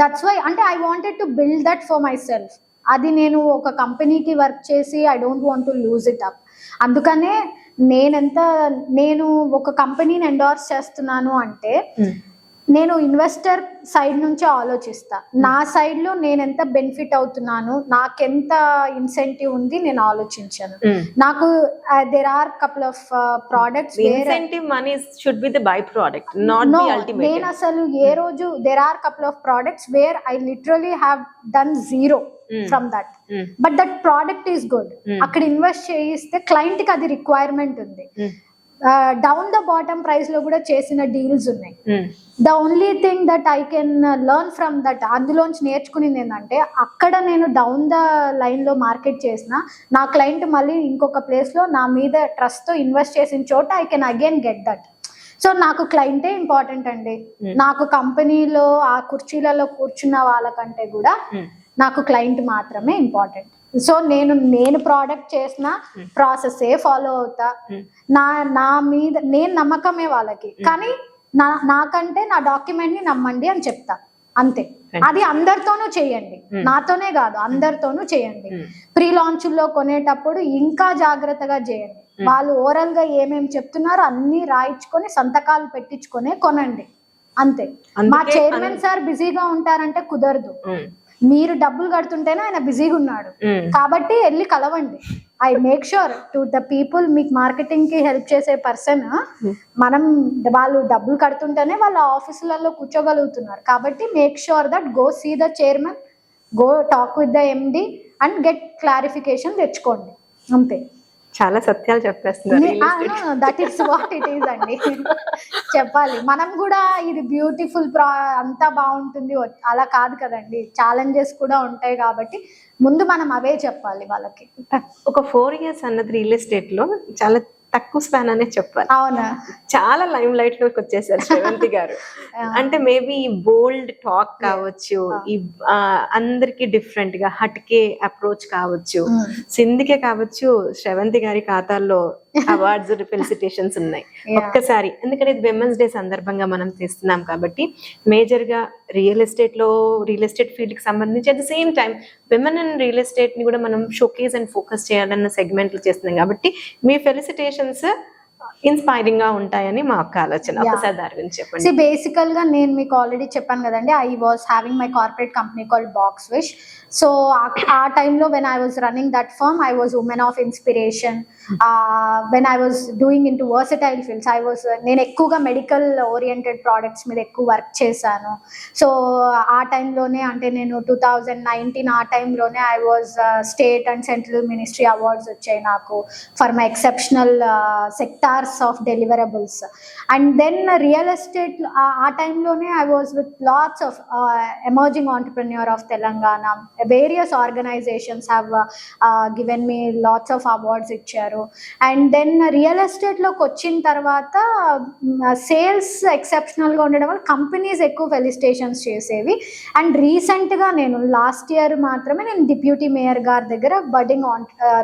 దట్స్ వై అంటే I wanted to build that for myself. అది నేను ఒక కంపెనీకి వర్క్ చేసి I don't want to lose it up. అందుకనే నేను ఒక కంపెనీని ఎండోర్స్ చేస్తున్నాను అంటే నేను ఇన్వెస్టర్ సైడ్ నుంచి ఆలోచిస్తా. నా సైడ్ లో నేను ఎంత బెనిఫిట్ అవుతున్నాను, నాకెంత ఇన్సెంటివ్ ఉంది నేను ఆలోచించాను. నాకు there are couple of products incentive money should be the buy product, not the ultimate. నేను అసలు ఏ రోజు there are couple of products where I literally have done zero from that, but that product is good. అక్కడ invest చేయిస్తే client కి అది requirement ఉంది. Down the bottom price లో కూడా చేసిన డీల్స్ ఉన్నాయి. The only thing that I can learn from that, అందులోంచి నేర్చుకునేది ఏంటంటే, అక్కడ నేను డౌన్ ద లైన్ లో మార్కెట్ చేసిన నా క్లయింట్ మళ్ళీ ఇంకొక ప్లేస్ లో నా మీద ట్రస్ట్ తో ఇన్వెస్ట్ చేసిన చోట I can again get that. So నాకు క్లయింటే ఇంపార్టెంట్ అండి. నాకు కంపెనీలో ఆ కుర్చీలలో కూర్చున్న వాళ్ళకంటే కూడా నాకు క్లయింట్ మాత్రమే ఇంపార్టెంట్. సో నేను ప్రోడక్ట్ చేసిన ప్రాసెస్ ఫాలో అవుతా. నా మీద నేను నమ్మకమే వాళ్ళకి, కానీ నాకంటే నా డాక్యుమెంట్ ని నమ్మండి అని చెప్తా, అంతే. అది అందరితోనూ చేయండి, నాతోనే కాదు, అందరితోనూ చేయండి. ప్రీ లాంచ్ల్లో కొనేటప్పుడు ఇంకా జాగ్రత్తగా చేయండి. వాళ్ళు ఓరల్ గా ఏమేమి చెప్తున్నారో అన్ని రాయించుకొని సంతకాలు పెట్టించుకొని కొనండి, అంతే. మా చైర్మన్ సార్ బిజీగా ఉంటారంటే కుదరదు. మీరు డబ్బులు కడుతుంటేనే ఆయన బిజీగా ఉన్నాడు కాబట్టి వెళ్ళి కలవండి. I make sure to the people, మీకు మార్కెటింగ్ కి హెల్ప్ చేసే పర్సన్, వాళ్ళు డబ్బులు కడుతుంటేనే వాళ్ళ ఆఫీసులలో కూర్చోగలుగుతున్నారు. కాబట్టి make sure that go see the chairman, go talk with the MD and get clarification తెచ్చుకోండి, అంతే. చాలా సత్యాలు చెప్పేస్తున్నారు. That is what it is అండి. చెప్పాలి మనం కూడా, ఇది బ్యూటిఫుల్ అంతా బాగుంటుంది అలా కాదు కదండి, ఛాలెంజెస్ కూడా ఉంటాయి. కాబట్టి ముందు మనం అవే చెప్పాలి వాళ్ళకి. ఒక 4 years అన్నది రియల్ ఎస్టేట్ లో చాలా తక్కువ స్పాన్ అనే చెప్పాలి. అవునా, చాలా లైమ్ లైట్ లోకి వచ్చేసారు శ్రవంతి గారు. అంటే మేబీ బోల్డ్ టాక్ కావచ్చు, ఈ అందరికి డిఫరెంట్ గా హట్కే అప్రోచ్ కావచ్చు, సింధికే కావచ్చు, శ్రవంతి గారి ఖాతాల్లో అవార్డ్స్ ఫెలిసిటేషన్స్ ఉన్నాయి ఒక్కసారి. ఎందుకంటే ఇది విమెన్స్ డే సందర్భంగా మనం తీస్తున్నాం కాబట్టి మేజర్ గా రియల్ ఎస్టేట్ ఫీల్డ్ కి సంబంధించి at the same time women and real estate ని కూడా మనం షోకేజ్ అండ్ ఫోకస్ చేయాలన్న సెగ్మెంట్లు చేస్తున్నాం కాబట్టి మీ ఫెలిసిటేషన్స్ ఇన్స్పైరింగ్ గా ఉంటాయని మా అక్క ఆలోచన. Yeah. ఒకసారి దాని గురించి చెప్పండి. See, బేసికల్ గా నేను మీకు ఆల్రెడీ చెప్పాను కదండి, I was having my corporate company called box wish. So ఆ టైంలో when I was running that firm, I was women of inspiration. When I was doing in to versatile fields, నేను ఎక్కువగా మెడికల్ ఓరియంటెడ్ ప్రోడక్ట్స్ మీద ఎక్కువ work చేశాను. So ఆ టైంలోనే, అంటే నేను 2019 ఆ టైంలోనే I was state and central ministry awards వచ్చాయి నాకు for my exceptional sectors of deliverables. And then real estate ఆ టైంలోనే I was with lots of emerging entrepreneur of Telangana. Various organisations have given me lots of awards ఇచ్చారు. And then real ఎస్టేట్లోకి వచ్చిన తర్వాత sales ఎక్సెప్షనల్గా ఉండడం వల్ల కంపెనీస్ ఎక్కువ felicitations చేసేవి. అండ్ రీసెంట్గా నేను లాస్ట్ ఇయర్ మాత్రమే నేను డిప్యూటీ మేయర్ గారి దగ్గర budding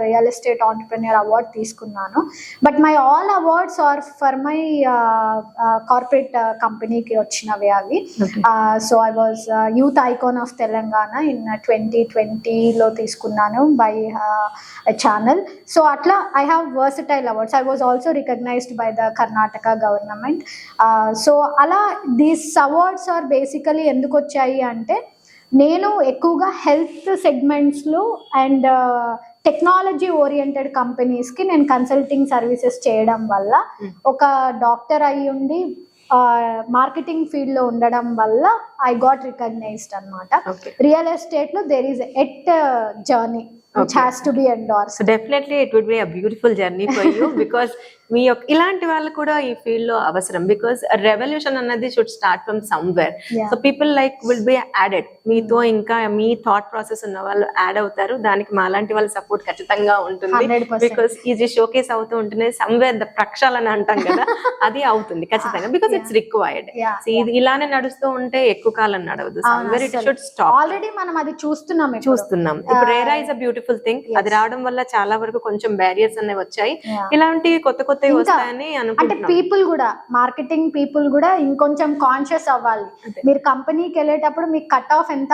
real estate entrepreneur award తీసుకున్నాను. But my all awards are for my corporate కంపెనీకి వచ్చినవి అవి. So I was youth icon of Telangana in 2020లో తీసుకున్నాను బై ఛానల్. సో అట్లా I have versatile awards. I was also recognised by the Karnataka government. So అలా these awards are basically ఎందుకు వచ్చాయి అంటే, నేను ఎక్కువగా హెల్త్ సెగ్మెంట్స్లో అండ్ టెక్నాలజీ ఓరియంటెడ్ కంపెనీస్కి నేను కన్సల్టింగ్ సర్వీసెస్ చేయడం వల్ల, ఒక డాక్టర్ అయ్యి ఉండి మార్కెటింగ్ ఫీల్డ్లో ఉండడం వల్ల ఐ గాట్ రికగ్నైజ్డ్ అనమాట. రియల్ ఎస్టేట్లో there is at journey which has to be endorsed. So definitely it would be a beautiful journey for you because మీ ఇలాంటి వాళ్ళు కూడా ఈ ఫీల్డ్ లో అవసరం. బికాస్ రెవల్యూషన్ అన్నది should start from somewhere. So people like will be added. మీతో ఇంకా మీ thought process ఉన్న వాళ్ళు యాడ్ అవుతారు. దానికి మాలాంటి వాళ్ళ సపోర్ట్ ఖచ్చితంగా ఉంటుంది. బికాస్ ఇది షోకేస్ అవుతూ ఉంటుంది. సమ్వేర్ ద ప్రక్షాళన అంటాం కదా, అది అవుతుంది ఖచ్చితంగా. Because it's required. ఇది ఇలానే నడుస్తూ ఉంటే ఎక్కువ కాలం నడవదు. Somewhere it should stop. Already మనం అది చూస్తున్నాం. ఇప్పుడు RERA is a beautiful thing. అది రావడం వల్ల చాలా వరకు కొంచెం బ్యారియర్స్ అనేవి వచ్చాయి. ఇలాంటి కొత్త వస్తాయని అంటే పీపుల్ కూడా, మార్కెటింగ్ పీపుల్ కూడా ఇంకొంచెం కాన్షియస్ అవ్వాలి. మీరు కంపెనీకి వెళ్ళేటప్పుడు మీకు కట్ ఆఫ్ ఎంత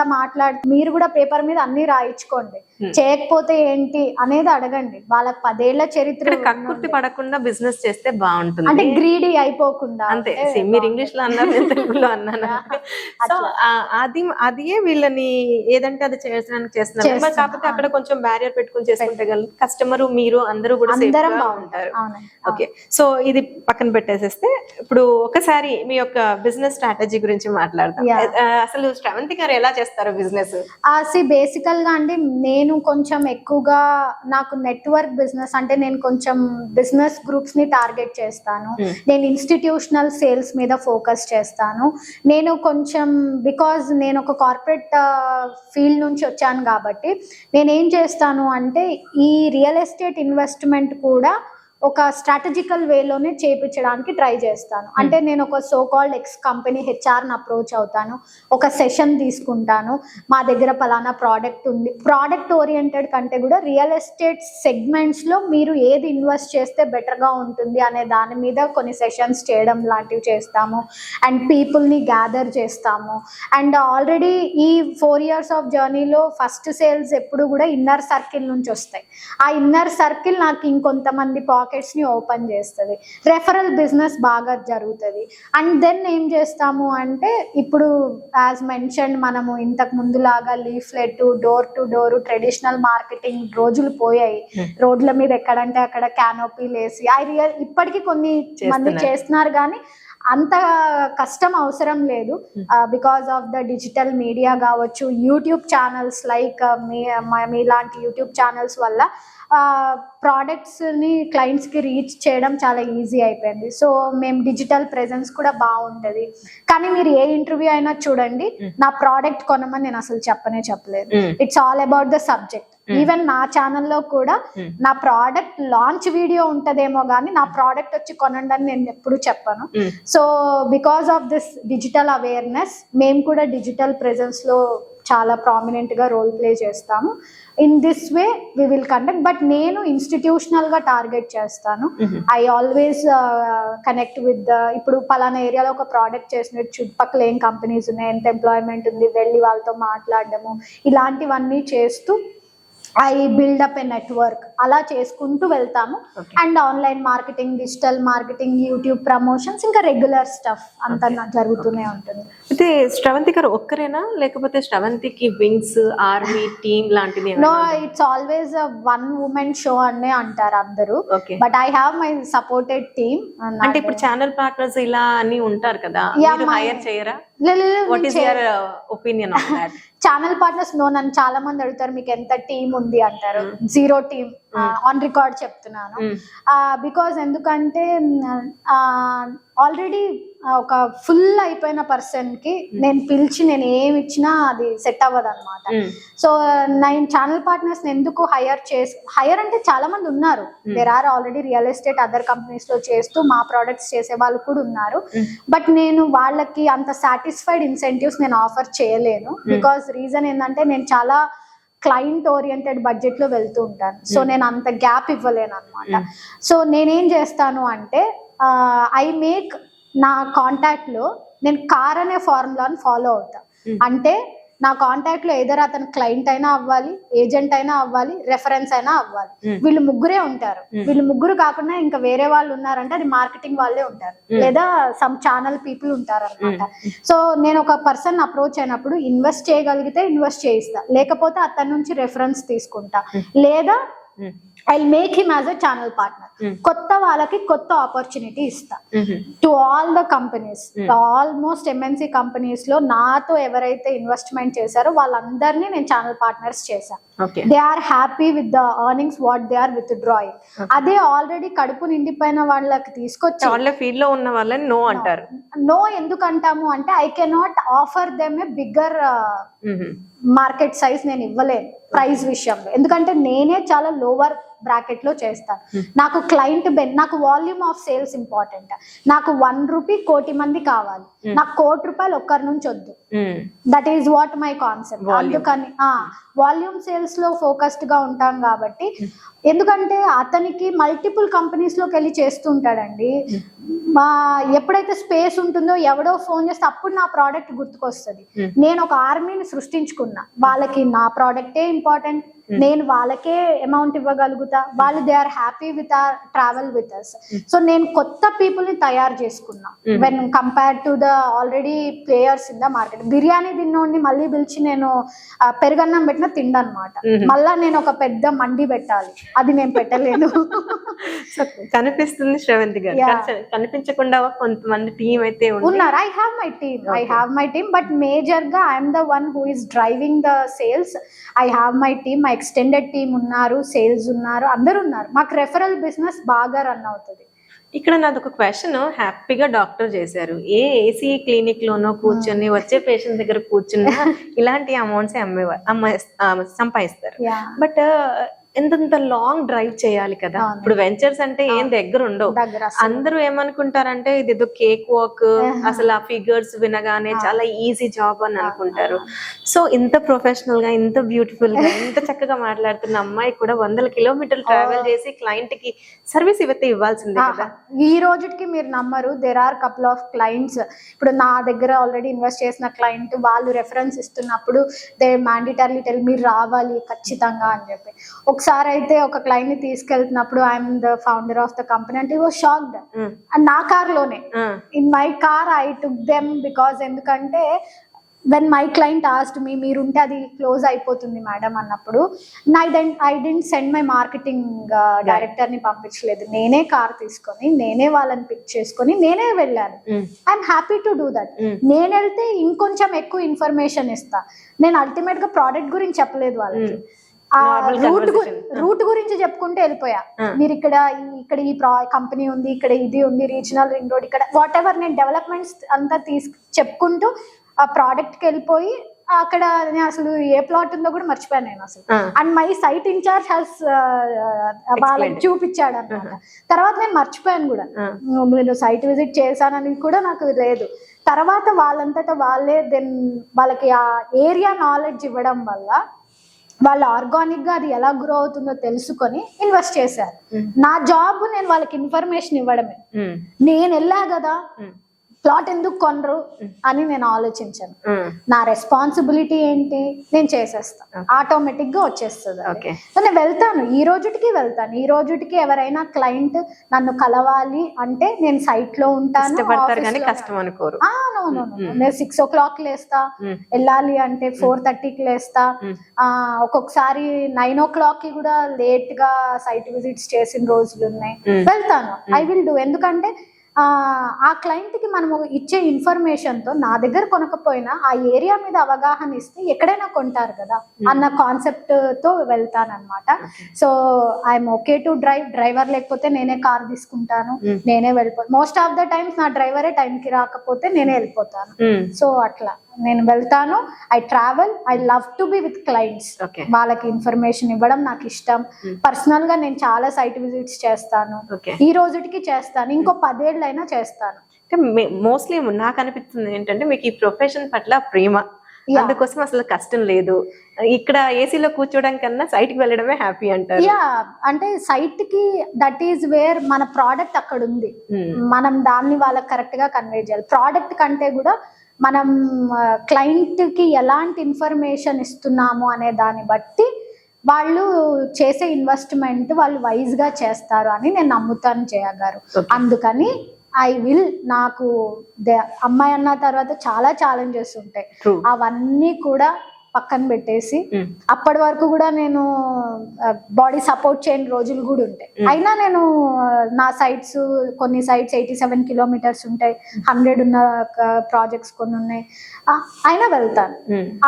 మీరు కూడా పేపర్ మీద అన్ని రాయించుకోండి. చేయకపోతే ఏంటి అనేది అడగండి. వాళ్ళకి 10 ఏళ్ల చరిత్ర కక్కుర్తి పడకుండా బిజినెస్ చేస్తే బాగుంటుంది. అంటే గ్రీడీ అయిపోకుండా. అంతే. మీరు ఇంగ్లీష్ లో అన్నారు, నేను తెలుగులో అన్నాను. సో అదే వీళ్ళని ఏదంటే అది చేయడానికి చేస్తున్నారు. కాకపోతే అక్కడ కొంచెం బ్యారియర్ పెట్టుకుని చేసుకుంటే కస్టమర్ మీరు అందరూ కూడా బాగుంటారు. ఓకే, సో ఇది పక్కన పెట్టేసేస్తే ఇప్పుడు ఒకసారి మీ యొక్క బిజినెస్ స్ట్రాటజీ గురించి మాట్లాడతాం. అసలు శ్రవంతి గారు ఎలా చేస్తారు బిజినెస్? బేసికల్ గా అండి, నేను కొంచెం ఎక్కువగా నాకు నెట్వర్క్ బిజినెస్ అంటే నేను కొంచెం బిజినెస్ గ్రూప్స్ ని టార్గెట్ చేస్తాను. నేను ఇన్స్టిట్యూషనల్ సేల్స్ మీద ఫోకస్ చేస్తాను. నేను కొంచెం బికాజ్ నేను ఒక కార్పొరేట్ ఫీల్డ్ నుంచి వచ్చాను కాబట్టి నేనేం చేస్తాను అంటే, ఈ రియల్ ఎస్టేట్ ఇన్వెస్ట్మెంట్ కూడా ఒక స్ట్రాటజికల్ వేలోనే చేయించడానికి ట్రై చేస్తాను. అంటే నేను ఒక సో కాల్డ్ ఎక్స్ కంపెనీ హెచ్ఆర్ని అప్రోచ్ అవుతాను, ఒక సెషన్ తీసుకుంటాను. మా దగ్గర పలానా ప్రోడక్ట్ ఉంది. ప్రోడక్ట్ ఓరియంటెడ్ కంటే కూడా రియల్ ఎస్టేట్ సెగ్మెంట్స్లో మీరు ఏది ఇన్వెస్ట్ చేస్తే బెటర్గా ఉంటుంది అనే దాని మీద కొన్ని సెషన్స్ చేయడం లాంటివి చేస్తాము. అండ్ పీపుల్ని గ్యాదర్ చేస్తాము. అండ్ ఆల్రెడీ ఈ 4 years ఆఫ్ జర్నీలో ఫస్ట్ సేల్స్ ఎప్పుడు కూడా ఇన్నర్ సర్కిల్ నుంచి వస్తాయి. ఆ ఇన్నర్ సర్కిల్ నాకు ఇంకొంతమంది ని ఓపెన్ చేస్తుంది. రెఫరల్ బిజినెస్ బాగా జరుగుతుంది. అండ్ దెన్ ఏం చేస్తాము అంటే, ఇప్పుడు యాజ్ మెన్షన్ మనము ఇంతకు ముందులాగా leaflet, door to door traditional marketing రోజులు పోయాయి. రోడ్ల మీద ఎక్కడంటే అక్కడ క్యానోపీలు వేసి ఇప్పటికీ కొన్ని మంది చేస్తున్నారు, కానీ అంత కష్టం అవసరం లేదు. Because of the digital media కావచ్చు, యూట్యూబ్ ఛానల్స్ లైక్ మీలాంటి యూట్యూబ్ ఛానల్స్ వల్ల ప్రోడక్ట్స్ని క్లయింట్స్కి రీచ్ చేయడం చాలా ఈజీ అయిపోయింది. సో మేము డిజిటల్ ప్రెజెన్స్ కూడా బాగుంటుంది. కానీ మీరు ఏ ఇంటర్వ్యూ అయినా చూడండి, నా ప్రోడక్ట్ కొనమని నేను అసలు చెప్పలేదు. It's all about the subject. Even నా ఛానల్లో కూడా నా ప్రోడక్ట్ లాంచ్ వీడియో ఉంటదేమో కానీ నా ప్రోడక్ట్ వచ్చి కొనండి అని నేను ఎప్పుడు చెప్పను. So because of this digital awareness మేము కూడా డిజిటల్ ప్రెజెన్స్ లో చాలా ప్రామినెంట్ గా రోల్ ప్లే చేస్తాము. In this way we will conduct. But నేను ఇన్స్టిట్యూషనల్ గా టార్గెట్ చేస్తాను. ఐ ఆల్వేస్ కనెక్ట్ విత్ ఇప్పుడు పలానా ఏరియాలో ఒక ప్రోడక్ట్ చేసినట్టు చుట్టుపక్కల ఏం కంపెనీస్ ఉన్నాయి, ఎంత ఎంప్లాయ్మెంట్ ఉంది, వెళ్ళి వాళ్ళతో మాట్లాడడము, ఇలాంటివన్నీ చేస్తూ I build up a network. అలా చేసుకుంటూ వెళ్తాము. Okay. And online marketing, digital marketing, YouTube promotions, ఇంకా రెగ్యులర్ స్టఫ్ అంతా జరుగుతూనే ఉంటుంది. అయితే శ్రవంతి గారు ఒక్కరేనా, లేకపోతే శ్రవంతికి వింగ్స్ ఆర్మీ టీమ్ లాంటిది? No, it's always one woman show అనే అంటారు అందరూ. Okay. But I have my supported team. అంటే ఇప్పుడు ఛానల్ పార్ట్నర్స్ ఇలా అని ఉంటారు కదా, Yeah, మీరు హైర్ చేయరా? What is channel your opinion on that? Partners నన్ను చాలా మంది అడుగుతారు, మీకు ఎంత టీం ఉంది అంటారు. 0 టీమ్ ఆన్ రికార్డ్ చెప్తున్నాను. బికాజ్ ఎందుకంటే ఆల్రెడీ ఒక ఫుల్ అయిపోయిన పర్సన్ కి నేను పిలిచి నేను ఏమి ఇచ్చినా అది సెట్ అవ్వదు అనమాట. సో నేను ఛానల్ పార్ట్నర్స్ ఎందుకు హైర్ అంటే చాలా మంది ఉన్నారు. There are already real estate other companies లో చేస్తూ మా ప్రోడక్ట్స్ చేసే వాళ్ళు కూడా ఉన్నారు. బట్ నేను వాళ్ళకి అంత సాటిస్ఫైడ్ ఇన్సెంటివ్స్ నేను ఆఫర్ చేయలేను. బికాస్ రీజన్ ఏంటంటే నేను చాలా క్లయింట్ ఓరియంటెడ్ బడ్జెట్ లో వెళ్తూ ఉంటాను. సో నేను అంత గ్యాప్ ఇవ్వలేను అనమాట. సో నేనేం చేస్తాను అంటే ఐ మేక్ నా కాంటాక్ట్ లో నేను కార్ అనే ఫార్ములాని ఫాలో అవుతా. అంటే నా కాంటాక్ట్ లో ఏదైనా అతను క్లయింట్ అయినా అవ్వాలి, ఏజెంట్ అయినా అవ్వాలి, రెఫరెన్స్ అయినా అవ్వాలి. వీళ్ళు ముగ్గురే ఉంటారు. వీళ్ళు ముగ్గురు కాకుండా ఇంకా వేరే వాళ్ళు ఉన్నారంటే అది మార్కెటింగ్ వాళ్ళే ఉంటారు, లేదా సమ్ ఛానల్ పీపుల్ ఉంటారు అనమాట. సో నేను ఒక పర్సన్ అప్రోచ్ అయినప్పుడు ఇన్వెస్ట్ చేయగలిగితే ఇన్వెస్ట్ చేయిస్తా, లేకపోతే అతని నుంచి రెఫరెన్స్ తీసుకుంటా, లేదా I make him as a channel partner. కొత్త వాళ్ళకి కొత్త ఆపర్చునిటీ ఇస్తా. To all the companies, almost MNC companies లో నాతో ఎవరైతే ఇన్వెస్ట్మెంట్ చేశారో వాళ్ళందరినీ నేను ఛానల్ పార్ట్నర్స్ చేశాను. They are happy with the earnings what they are withdrawing. అదే ఆల్రెడీ కడుపు నిండిపోయిన వాళ్ళకి తీసుకొచ్చి వాళ్ళ ఫీల్డ్ లో ఉన్న వాళ్ళని నో అంటారు. నో ఎందుకు అంటాము అంటే I cannot offer them a bigger market size నేను ఇవ్వలేను ప్రైస్ విషయంలో. ఎందుకంటే నేనే చాలా లోవర్ బ్రాకెట్ లో చేస్తాను. నాకు క్లయింట్ నాకు వాల్యూమ్ ఆఫ్ సేల్స్ ఇంపార్టెంట్. నాకు 1 రూపీ కోటి మంది కావాలి, నాకు ₹1,00,00,000 ఒక్కరి నుంచి వద్దు. That is what my concept. అందుకని వాల్యూమ్ సేల్స్ లో ఫోకస్డ్ గా ఉంటాం కాబట్టి. ఎందుకంటే అతనికి మల్టిపుల్ కంపెనీస్ లోకి వెళ్ళి చేస్తుంటాడండి. ఎప్పుడైతే స్పేస్ ఉంటుందో ఎవడో ఫోన్ చేస్తే అప్పుడు నా ప్రోడక్ట్ గుర్తుకొస్తుంది. నేను ఒక ఆర్మీని సృష్టించుకున్నా, వాళ్ళకి నా ప్రోడక్టే ఇంపార్టెంట్, నేను వాళ్ళకే అమౌంట్ ఇవ్వగలుగుతా, వాళ్ళు they are happy with our travel with us. So నేను కొత్త పీపుల్ ని తయారు చేసుకున్నా when compare to the already players in the market. Biryani తిన్నోడిని మళ్ళీ పిలిచి నేను పెరుగన్నం పెట్టిన తిండనమాట. మళ్ళా నేను ఒక పెద్ద మండి పెట్టాలి, అది నేను పెట్టలేను. కనిపిస్తుంది శ్రవంతి గారు, కనిపించకుండా కొంతమంది టీం అయితే ఉన్నారు. I have my team but major గా I'm the one who is driving the sales. I have my team, my extended team ఉన్నారు, సేల్స్ ఉన్నారు, అందరు ఉన్నారు. మాకు రెఫరల్ బిజినెస్ బాగా రన్ అవుతుంది. ఇక్కడ నాది ఒక క్వశ్చన్. హ్యాపీగా డాక్టర్ చేశారు, ఏసీ క్లినిక్ లోనో కూర్చొని వచ్చే పేషెంట్ దగ్గర కూర్చున్నా ఇలాంటి అమౌంట్స్ సంపాదిస్తారు. బట్ ఎంత లాంగ్ డ్రైవ్ చేయాలి కదా. ఇప్పుడు వెంచర్స్ అంటే ఏం దగ్గర ఉండవు. అందరూ ఏమనుకుంటారంటే ఇది ఏదో కేక్ వాక్, అసలు ఆ ఫిగర్స్ వినగానే చాలా ఈజీ జాబ్ అని అనుకుంటారు. సో ఇంత ప్రొఫెషనల్ గా, ఇంత బ్యూటిఫుల్ గా, ఇంత చక్కగా మాట్లాడుతున్న అమ్మాయి కూడా 100 కిలోమీటర్లు ట్రావెల్ చేసి క్లయింట్ కి సర్వీస్ ఇవ్వాల్సిందే కదా. ఈ రోజుకి మీరు నమ్మరు, there are couple of clients ఇప్పుడు నా దగ్గర ఆల్రెడీ ఇన్వెస్ట్ చేసిన క్లయింట్, వాళ్ళు రెఫరెన్స్ ఇస్తున్నప్పుడు దే మ్యాండేటర్లీ టెల్ మీరు రావాలి ఖచ్చితంగా అని చెప్పి. ఒకసారి అయితే ఒక క్లయింట్ ని తీసుకెళ్తున్నప్పుడు I'm the founder of the company అంటే వాజ్ షాక్డ్. అండ్ నా కార్ లోనే, in my car I took them. Because ఎందుకంటే when my client asked me, మీరుంటే అది క్లోజ్ అయిపోతుంది మేడం అన్నప్పుడు, I didn't send my marketing director ని పంపించలేదు. నేనే కార్ తీసుకొని, నేనే వాళ్ళని పిక్ చేసుకొని, నేనే వెళ్ళాను. I'm happy to do that. నేను వెళ్తే ఇంకొంచెం ఎక్కువ ఇన్ఫర్మేషన్ ఇస్తా. నేను అల్టిమేట్ గా ప్రోడక్ట్ గురించి చెప్పలేదు వాళ్ళకి, రూట్ గురించి చెప్పుకుంటూ వెళ్ళిపోయా. మీరు ఇక్కడ ఈ కంపెనీ ఉంది, ఇక్కడ ఇది ఉంది, రీజనల్ రింగ్ రోడ్, ఇక్కడ వాట్ ఎవర్ నేను డెవలప్మెంట్స్ అంతా చెప్పుకుంటూ ఆ ప్రోడక్ట్ కి వెళ్ళిపోయి అక్కడ అసలు ఏ ప్లాట్ ఉందో కూడా మర్చిపోయాను నేను అసలు. And my site incharge has వాళ్ళకి చూపించాడు అన్నమాట. తర్వాత నేను మర్చిపోయాను కూడా, నేను సైట్ విజిట్ చేశానని కూడా నాకు లేదు. తర్వాత వాళ్ళంతటా వాళ్ళే వాళ్ళకి ఆ ఏరియా నాలెడ్జ్ ఇవ్వడం వల్ల వాళ్ళు ఆర్గానిక్ గా అది ఎలా గ్రో అవుతుందో తెలుసుకొని ఇన్వెస్ట్ చేశారు. నా జాబ్ నేను వాళ్ళకి ఇన్ఫర్మేషన్ ఇవ్వడమే. నేను వెళ్ళా కదా, ప్లాట్ ఎందుకు కొనరు అని నేను ఆలోచించాను. నా రెస్పాన్సిబిలిటీ ఏంటి, నేను చేసేస్తాను, ఆటోమేటిక్ గా వచ్చేస్తుంది. సో నేను వెళ్తాను, ఈ రోజుటికి ఎవరైనా క్లయింట్ నన్ను కలవాలి అంటే నేను సైట్ లో ఉంటాను. నేను 6 o'clock లేస్తా, వెళ్ళాలి అంటే 4:30కి లేస్తా, ఒక్కొక్కసారి 9 o'clock కి కూడా లేట్ గా సైట్ విజిట్స్ చేసిన రోజులు ఉన్నాయి. వెళ్తాను, ఐ విల్ డూ. ఎందుకంటే ఆ క్లయింట్ కి మనము ఇచ్చే ఇన్ఫర్మేషన్ తో నా దగ్గర కొనకపోయినా ఆ ఏరియా మీద అవగాహన ఇస్తే ఎక్కడైనా కొంటారు కదా అన్న కాన్సెప్ట్ తో వెళ్తానన్నమాట. So I'm okay to driver లేకపోతే నేనే కార్ తీసుకుంటాను, నేనే వెళ్ళిపోతాను. మోస్ట్ ఆఫ్ ద టైమ్స్ నా డ్రైవరే టైంకి రాకపోతే నేనే వెళ్ళిపోతాను. సో అట్లా నేను వెళ్తాను. I travel, I love to be with clients. వాళ్ళకి ఇన్ఫర్మేషన్ ఇవ్వడం నాకు ఇష్టం. పర్సనల్ గా నేను చాలా సైట్ విజిట్స్ చేస్తాను, ఈ రోజుకి చేస్తాను, ఇంకో 10 ఏళ్ళైనా చేస్తాను. మోస్ట్లీ నాకు అనిపిస్తుంది ఏంటంటే మీకు ఈ ప్రొఫెషన్ పట్ల ప్రేమ, అందుకోసం అసలు కష్టం లేదు. ఇక్కడ ఏసీలో కూర్చోవడం కన్నా సైట్ కి వెళ్ళడమే హ్యాపీ అంటారు. యా, అంటే సైట్ కి దట్ ఈస్ వేర్ మన ప్రోడక్ట్ అక్కడ ఉంది, మనం దాన్ని వాళ్ళకి కరెక్ట్ గా కన్వే చేయాలి. ప్రోడక్ట్ కంటే కూడా మనం క్లయింట్ కి ఎలాంటి ఇన్ఫర్మేషన్ ఇస్తున్నాము అనే దాన్ని బట్టి వాళ్ళు చేసే ఇన్వెస్ట్మెంట్ వాళ్ళు వైజ్ గా చేస్తారు అని నేను నమ్ముతాను జయ గారు. అందుకని ఐ విల్, నాకు అమ్మాయి అన్న తర్వాత చాలా ఛాలెంజెస్ ఉంటాయి, అవన్నీ కూడా పక్కన పెట్టేసి అప్పటి వరకు కూడా నేను బాడీ సపోర్ట్ చేయని రోజులు కూడా ఉంటాయి. అయినా నేను నా సైట్స్, కొన్ని సైట్స్ 87 kilometers ఉంటాయి, 100 ఉన్న ప్రాజెక్ట్స్ కొన్ని ఉన్నాయి, అయినా వెళ్తాను.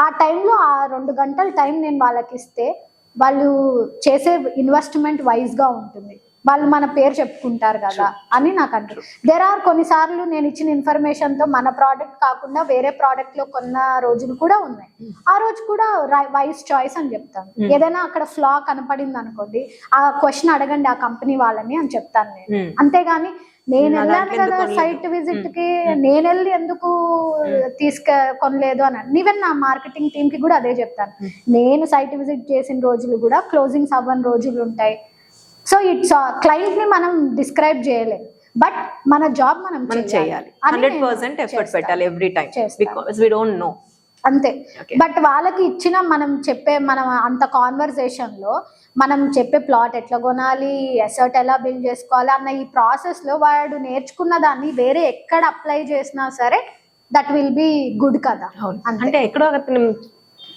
ఆ టైంలో ఆ 2 గంటల టైం నేను వాళ్ళకి ఇస్తే వాళ్ళు చేసే ఇన్వెస్ట్మెంట్ వైజ్ గా ఉంటుంది, వాళ్ళు మన పేరు చెప్పుకుంటారు కదా అని నాకు అంటారు. దేర్ ఆర్ కొన్నిసార్లు నేను ఇచ్చిన ఇన్ఫర్మేషన్ తో మన ప్రోడక్ట్ కాకుండా వేరే ప్రోడక్ట్ లో కొన్న రోజులు కూడా ఉన్నాయి. ఆ రోజు కూడా వైస్ చాయిస్ అని చెప్తాను. ఏదైనా అక్కడ ఫ్లా కనపడింది అనుకోండి, ఆ క్వశ్చన్ అడగండి ఆ కంపెనీ వాళ్ళని అని చెప్తాను నేను. అంతేగాని నేను వెళ్ళాను కదా సైట్ విజిట్ కి, నేను వెళ్ళి ఎందుకు కొనలేదు అని. ఈవెన్ నా మార్కెటింగ్ టీమ్ కి కూడా అదే చెప్తాను. నేను సైట్ విజిట్ చేసిన రోజులు కూడా క్లోజింగ్స్ అవ్వని రోజులు ఉంటాయి. సో ఇట్స్ క్లయింట్ ని మనం డిస్క్రైబ్ చేయలేం, బట్ మన జాబ్ మనం చేయాలి. 100% ఎఫర్ట్ పెట్టాలి every time, because we don't know. అంతే. బట్ వాళ్ళకి ఇచ్చిన మనం అంత కాన్వర్సేషన్ లో మనం చెప్పే ప్లాట్ ఎట్లా కొనాలి, అసెట్ ఎలా బిల్డ్ చేసుకోవాలి అన్న ఈ ప్రాసెస్ లో వాడు నేర్చుకున్న దాన్ని వేరే ఎక్కడ అప్లై చేసినా సరే దట్ విల్ బి గుడ్ కదా. అంటే ఎక్కడో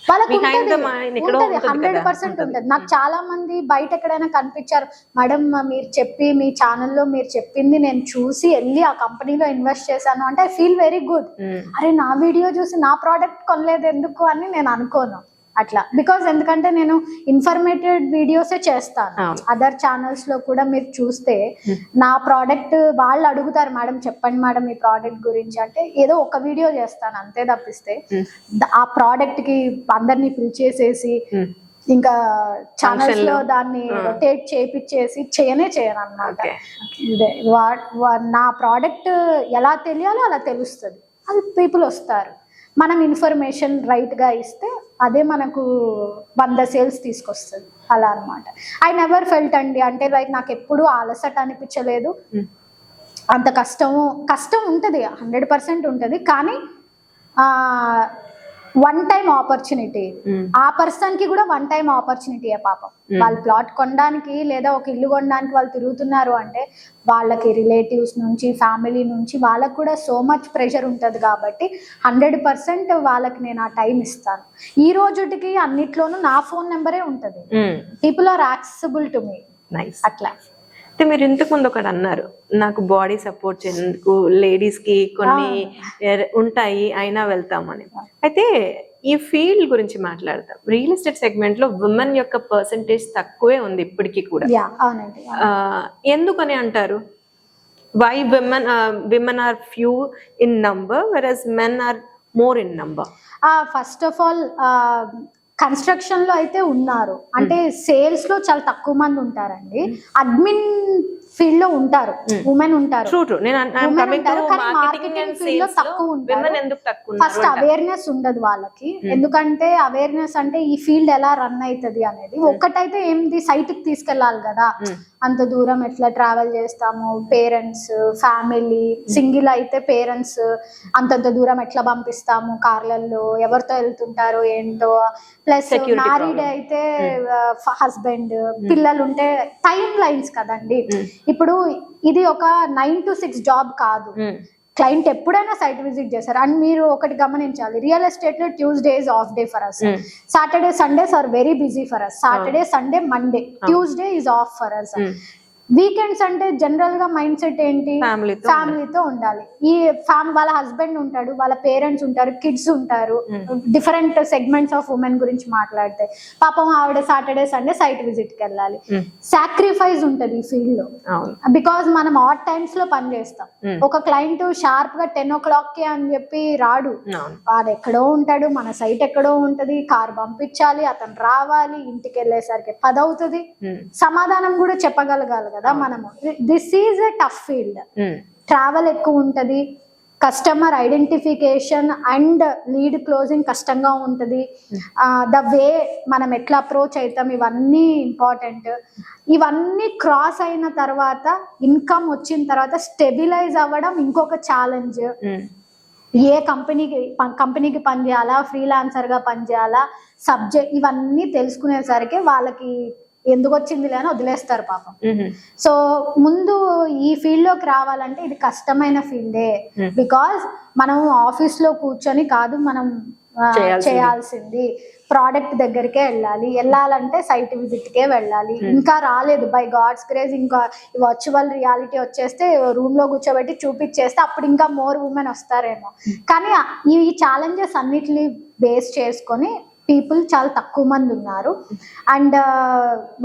వాళ్ళకి 100% ఉంటుంది. నాకు చాలా మంది బయట ఎక్కడైనా కనిపించారు, మేడం మీరు చెప్పి మీ ఛానల్లో మీరు చెప్పింది నేను చూసి వెళ్ళి ఆ కంపెనీలో ఇన్వెస్ట్ చేశాను అంటే ఐ ఫీల్ వెరీ గుడ్. అరే నా వీడియో చూసి నా ప్రోడక్ట్ కొనలేదు ఎందుకు అని నేను అనుకోను అట్లా. బికాజ్ ఎందుకంటే నేను ఇన్ఫర్మేటివ్ వీడియోసే చేస్తాను. అదర్ ఛానల్స్ లో కూడా మీరు చూస్తే నా ప్రోడక్ట్ వాళ్ళు అడుగుతారు, మేడం చెప్పండి మేడం ఈ ప్రోడక్ట్ గురించి అంటే ఏదో ఒక వీడియో చేస్తాను అంతే తప్పిస్తే ఆ ప్రోడక్ట్ కి అందరినీ పిలిచేసేసి ఇంకా ఛానల్స్ లో దాన్ని రొటేట్ చేయించేసి చేయను అన్నమాట. నా ప్రోడక్ట్ ఎలా తెలియాలో అలా తెలుస్తుంది, అది పీపుల్ వస్తారు. మనం ఇన్ఫర్మేషన్ రైట్ గా ఇస్తే అదే మనకు 100 సేల్స్ తీసుకొస్తుంది అలా అనమాట. ఐ నెవర్ ఫెల్ట్ అండి, అంటే లైక్ నాకు ఎప్పుడు అలసట అనిపించలేదు. అంత కష్టం ఉంటుంది, 100% ఉంటుంది. కానీ వన్ టైం ఆపర్చునిటీ, ఆ పర్సన్ కి కూడా వన్ టైం ఆపర్చునిటీ. పాపం వాళ్ళు ప్లాట్ కొనడానికి లేదా ఒక ఇల్లు కొనడానికి వాళ్ళు తిరుగుతున్నారు అంటే వాళ్ళకి రిలేటివ్స్ నుంచి, ఫ్యామిలీ నుంచి వాళ్ళకి కూడా సో మచ్ ప్రెషర్ ఉంటుంది. కాబట్టి 100% వాళ్ళకి నేను ఆ టైం ఇస్తాను. ఈ రోజుకి అన్నిట్లోనూ నా ఫోన్ నెంబరే ఉంటుంది. People are accessible to me. అట్లా. అయితే మీరు ఇంతకు ముందు ఒకటి అన్నారు, నాకు బాడీ సపోర్ట్ చేసేందుకు లేడీస్ కి కొన్ని ఉంటాయి అయినా వెళ్తామని. అయితే ఈ ఫీల్డ్ గురించి మాట్లాడతాం. రియల్ ఎస్టేట్ సెగ్మెంట్ లో విమెన్ యొక్క పర్సంటేజ్ తక్కువే ఉంది ఇప్పటికీ కూడా. ఎందుకని అంటారు? Why women are few in number versus men are more in number? First of all construction లో అయితే ఉన్నారు, అంటే సేల్స్ లో చాలా తక్కువ మంది ఉంటారండి. అడ్మిన్ ఫీల్డ్ లో ఉంటారు, ఉమెన్ ఉంటారు. మార్కెటింగ్ ఫీల్డ్ లో తక్కువ ఉంటారు. ఫస్ట్ అవేర్నెస్ ఉండదు వాళ్ళకి. ఎందుకంటే అవేర్నెస్ అంటే ఈ ఫీల్డ్ ఎలా రన్ అవుతుంది అనేది. ఒక్కటైతే ఏంది, సైట్ కి తీసుకెళ్లాలి కదా, అంత దూరం ఎట్లా ట్రావెల్ చేస్తాము, పేరెంట్స్, ఫ్యామిలీ, సింగిల్ అయితే పేరెంట్స్ అంతంత దూరం ఎట్లా పంపిస్తాము, కార్లలో ఎవరితో వెళ్తుంటారో ఏంటో, ప్లస్ మ్యారీడ్ అయితే హస్బెండ్, పిల్లలు ఉంటే టైం లైన్స్ కదండి. ఇప్పుడు ఇది ఒక 9 to 6 జాబ్ కాదు. క్లయింట్ ఎప్పుడైనా సైట్ విజిట్ చేస్తారు. అండ్ మీరు ఒకటి గమనించాలి, రియల్ ఎస్టేట్ లో Tuesday is off day for us, Saturday Sundays are very busy for us, Saturday Sunday Monday, Tuesday is off for us. Weekends అంటే జనరల్ గా mindset ఏంటి, ఫ్యామిలీతో ఉండాలి. ఈ వాళ్ళ హస్బెండ్ ఉంటాడు, వాళ్ళ పేరెంట్స్ ఉంటారు, కిడ్స్ ఉంటారు, డిఫరెంట్ సెగ్మెంట్స్ ఆఫ్ ఉమెన్ గురించి మాట్లాడితే పాపం ఆవిడ సాటర్డే సండే సైట్ విజిట్ కి వెళ్ళాలి. సాక్రిఫైస్ ఉంటది ఈ ఫీల్డ్ లో, బికాస్ మనం ఆడ్ టైమ్స్ లో పని చేస్తాం. ఒక క్లయింట్ షార్ప్ గా 10 o'clock కి అని చెప్పి రాడు, వాడు ఎక్కడో ఉంటాడు, మన సైట్ ఎక్కడో ఉంటది, కార్ పంపించాలి, అతను రావాలి, ఇంటికి వెళ్ళేసరికి 10 అవుతుంది. సమాధానం కూడా చెప్పగలగాలి కదా మనము. This is a tough field. Travel ఎక్కువ ఉంటది, customer identification and lead closing కష్టంగా ఉంటది, ద వే మనం ఎట్లా అప్రోచ్ అవుతాం ఇవన్నీ ఇంపార్టెంట్. ఇవన్నీ క్రాస్ అయిన తర్వాత, ఇన్కమ్ వచ్చిన తర్వాత స్టెబిలైజ్ అవ్వడం ఇంకొక ఛాలెంజ్. ఏ కంపెనీకి పనిచేయాలా, ఫ్రీలాన్సర్ గా పనిచేయాలా, సబ్జెక్ట్ ఇవన్నీ తెలుసుకునేసరికి వాళ్ళకి ఎందుకు వచ్చింది అని వదిలేస్తారు పాపం. సో ముందు ఈ ఫీల్డ్ లోకి రావాలంటే ఇది కష్టమైన ఫీల్డే, బికాజ్ మనం ఆఫీస్ లో కూర్చొని కాదు మనం చేయాల్సింది, ప్రోడక్ట్ దగ్గరికే వెళ్ళాలంటే సైట్ విజిట్ కే వెళ్ళాలి. ఇంకా రాలేదు, బై గాడ్స్ గ్రేస్ ఇంకా వర్చువల్ రియాలిటీ వచ్చేస్తే రూమ్ లో కూర్చోబెట్టి చూపించేస్తే అప్పుడు ఇంకా మోర్ ఉమెన్ వస్తారేమో. కానీ ఈ ఛాలెంజెస్ అన్నిటిని బేస్ చేసుకొని పీపుల్ చాలా తక్కువ మంది ఉన్నారు. అండ్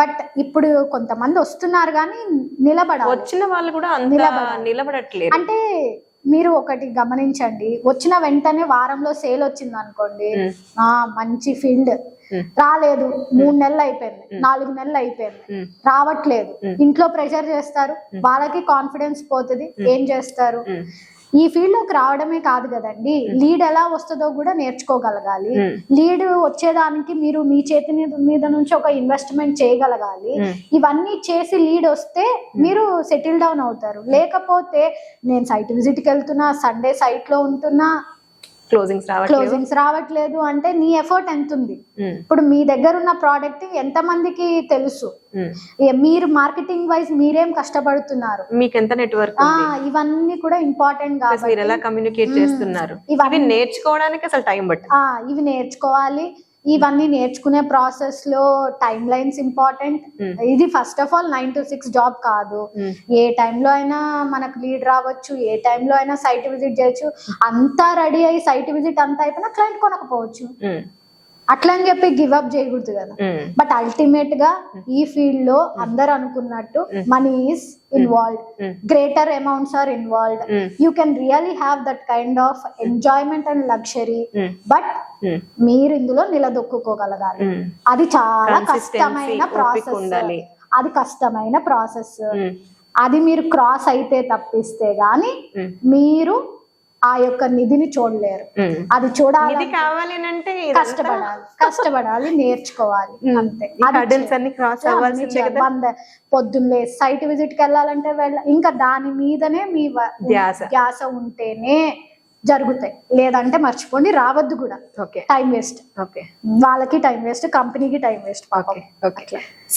బట్ ఇప్పుడు కొంతమంది వస్తున్నారు కానీ వచ్చిన వాళ్ళు కూడా నిలబడట్లేదు. అంటే మీరు ఒకటి గమనించండి, వచ్చిన వెంటనే వారంలో సేల్ వచ్చింది అనుకోండి, మంచి ఫీల్డ్, రాలేదు 3 నెలలు అయిపోయింది, 4 నెలలు అయిపోయింది, రావట్లేదు, ఇంట్లో ప్రెషర్ చేస్తారు, వాళ్ళకి కాన్ఫిడెన్స్ పోతుంది, ఏం చేస్తారు? ఈ ఫీల్డ్ లోకి రావడమే కాదు కదండి, లీడ్ ఎలా వస్తుందో కూడా నేర్చుకోగలగాలి. లీడ్ వచ్చేదానికి మీరు మీ చేతి మీద నుంచి ఒక ఇన్వెస్ట్మెంట్ చేయగలగాలి. ఇవన్నీ చేసి లీడ్ వస్తే మీరు సెటిల్ డౌన్ అవుతారు. లేకపోతే నేను సైట్ విజిట్ కి వెళ్తున్నా, సండే సైట్ లో ఉంటున్నా, క్లోజింగ్స్ రావట్లేదు అంటే నీ ఎఫర్ట్ ఎంత ఉంది? ఇప్పుడు మీ దగ్గర ఉన్న ప్రోడక్ట్ ఎంత మందికి తెలుసు, మీరు మార్కెటింగ్ వైజ్ మీరేం కష్టపడుతున్నారు, మీకు ఎంత నెట్వర్క్, ఇవన్నీ కూడా ఇంపార్టెంట్ కాబట్టి మీరు ఎలా కమ్యూనికేట్ చేస్తున్నారు, ఇవి నేర్చుకోవడానికి అసలు టైం ఇవి నేర్చుకోవాలి. ఇవన్నీ నేర్చుకునే ప్రాసెస్ లో టైం లైన్స్ ఇంపార్టెంట్. ఇది first of all 9 to 6 job కాదు. ఏ టైంలో అయినా మనకు లీడ్ రావచ్చు, ఏ టైంలో అయినా సైట్ విజిట్ చేయొచ్చు. అంతా రెడీ అయ్యి సైట్ విజిట్ అంతా అయిపోయినా క్లయింట్ కొనకపోవచ్చు. అట్లా అని చెప్పి గివ్ అప్ చేయకూడదు కదా. బట్ అల్టిమేట్ గా ఈ ఫీల్డ్ లో అందరు అనుకున్నట్టు money is involved, greater amounts are involved. You can really have that kind of enjoyment and luxury, but మీరు ఇందులో నిలదొక్కుకోగలగాలి. అది చాలా కష్టమైన ప్రాసెస్. అది మీరు క్రాస్ అయితే తప్పిస్తే గాని మీరు ఆ యొక్క నిధిని చూడలేరు. అది చూడాలి కావాలంటే కష్టపడాలి, నేర్చుకోవాలి, అంతే. పొద్దున్నే సైట్ విజిట్ కి వెళ్ళాలంటే ఇంకా దాని మీదనే మీ ధ్యాస ఉంటేనే జరుగుతాయి, లేదంటే మర్చిపోండి, రావద్దు కూడా. టైం వేస్ట్, వాళ్ళకి టైం వేస్ట్, కంపెనీకి టైం వేస్ట్.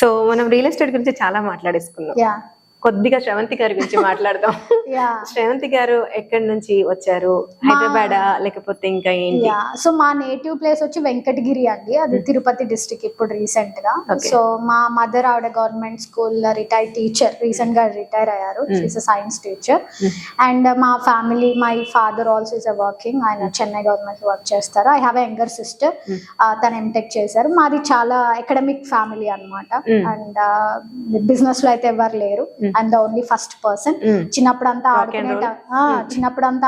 సో మనం రియల్ ఎస్టేట్ గురించి చాలా మాట్లాడేసుకున్నాం. కొద్దిగా శ్రవంతి గారి గురించి మాట్లాడదాం. శ్రవంతి గారు ఎక్కడి నుంచి వచ్చారు? హైదరాబాద్ లేకపోతే ఇంకా ఏంటి? సో మా నేటివ్ ప్లేస్ వచ్చి వెంకటగిరి అండి, అది తిరుపతి డిస్ట్రిక్ట్. ఇప్పుడు రీసెంట్ గా సో మా మదర్ ఆవిడ government school retired teacher, recent గా రిటైర్ అయ్యారు, సైన్స్ టీచర్. అండ్ మా family, my father also is working, ఆయన చెన్నై గవర్నమెంట్ వర్క్ చేస్తారు. I have a younger sister, తను ఎంటెక్ చేశారు. మాది చాలా అకాడమిక్ ఫ్యామిలీ అన్నమాట. అండ్ బిజినెస్ లో అయితే ఎవరు లేరు, and the only first person. చిన్నప్పుడు అంతా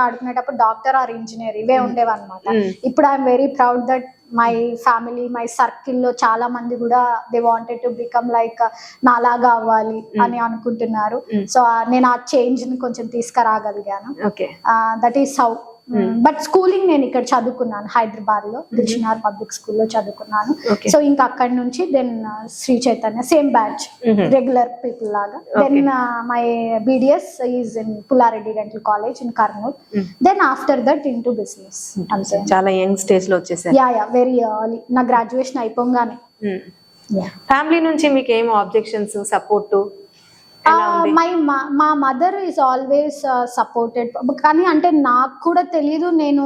ఆడుకునేటప్పుడు డాక్టర్ ఆర్ ఇంజనీర్ ఇవే ఉండేవి అనమాట. ఇప్పుడు I'm very proud that my family, my circle లో చాలా మంది కూడా they wanted to become like నాలాగా అవ్వాలి అని అనుకుంటున్నారు. సో నేను ఆ చేంజ్ ని కొంచెం తీసుకురాగలిగాను. That is how but schooling నేను ఇక్కడ చదువుకున్నాను హైదరాబాద్ లో దిల్షునార్ పబ్లిక్ స్కూల్లో చదువుకున్నాను. సో ఇంకా అక్కడి నుంచి then Sri Chaitanya same batch regular people లాగా. Then my BDS is in Pullareddy dental college in Kurnool. Then after that into business. అంతే, చాలా యంగ్ స్టేజ్ లో వచ్చేసారు. యా వెరీ ఎర్లీ, నా గ్రాడ్యుయేషన్ అయిపోగానే. ఫ్యామిలీ నుంచి మీకు ఏం ఆబ్జెక్షన్స్, సపోర్ట్? మా మదర్ ఈజ్ ఆల్వేస్ సపోర్టెడ్. కానీ అంటే నాకు కూడా తెలీదు నేను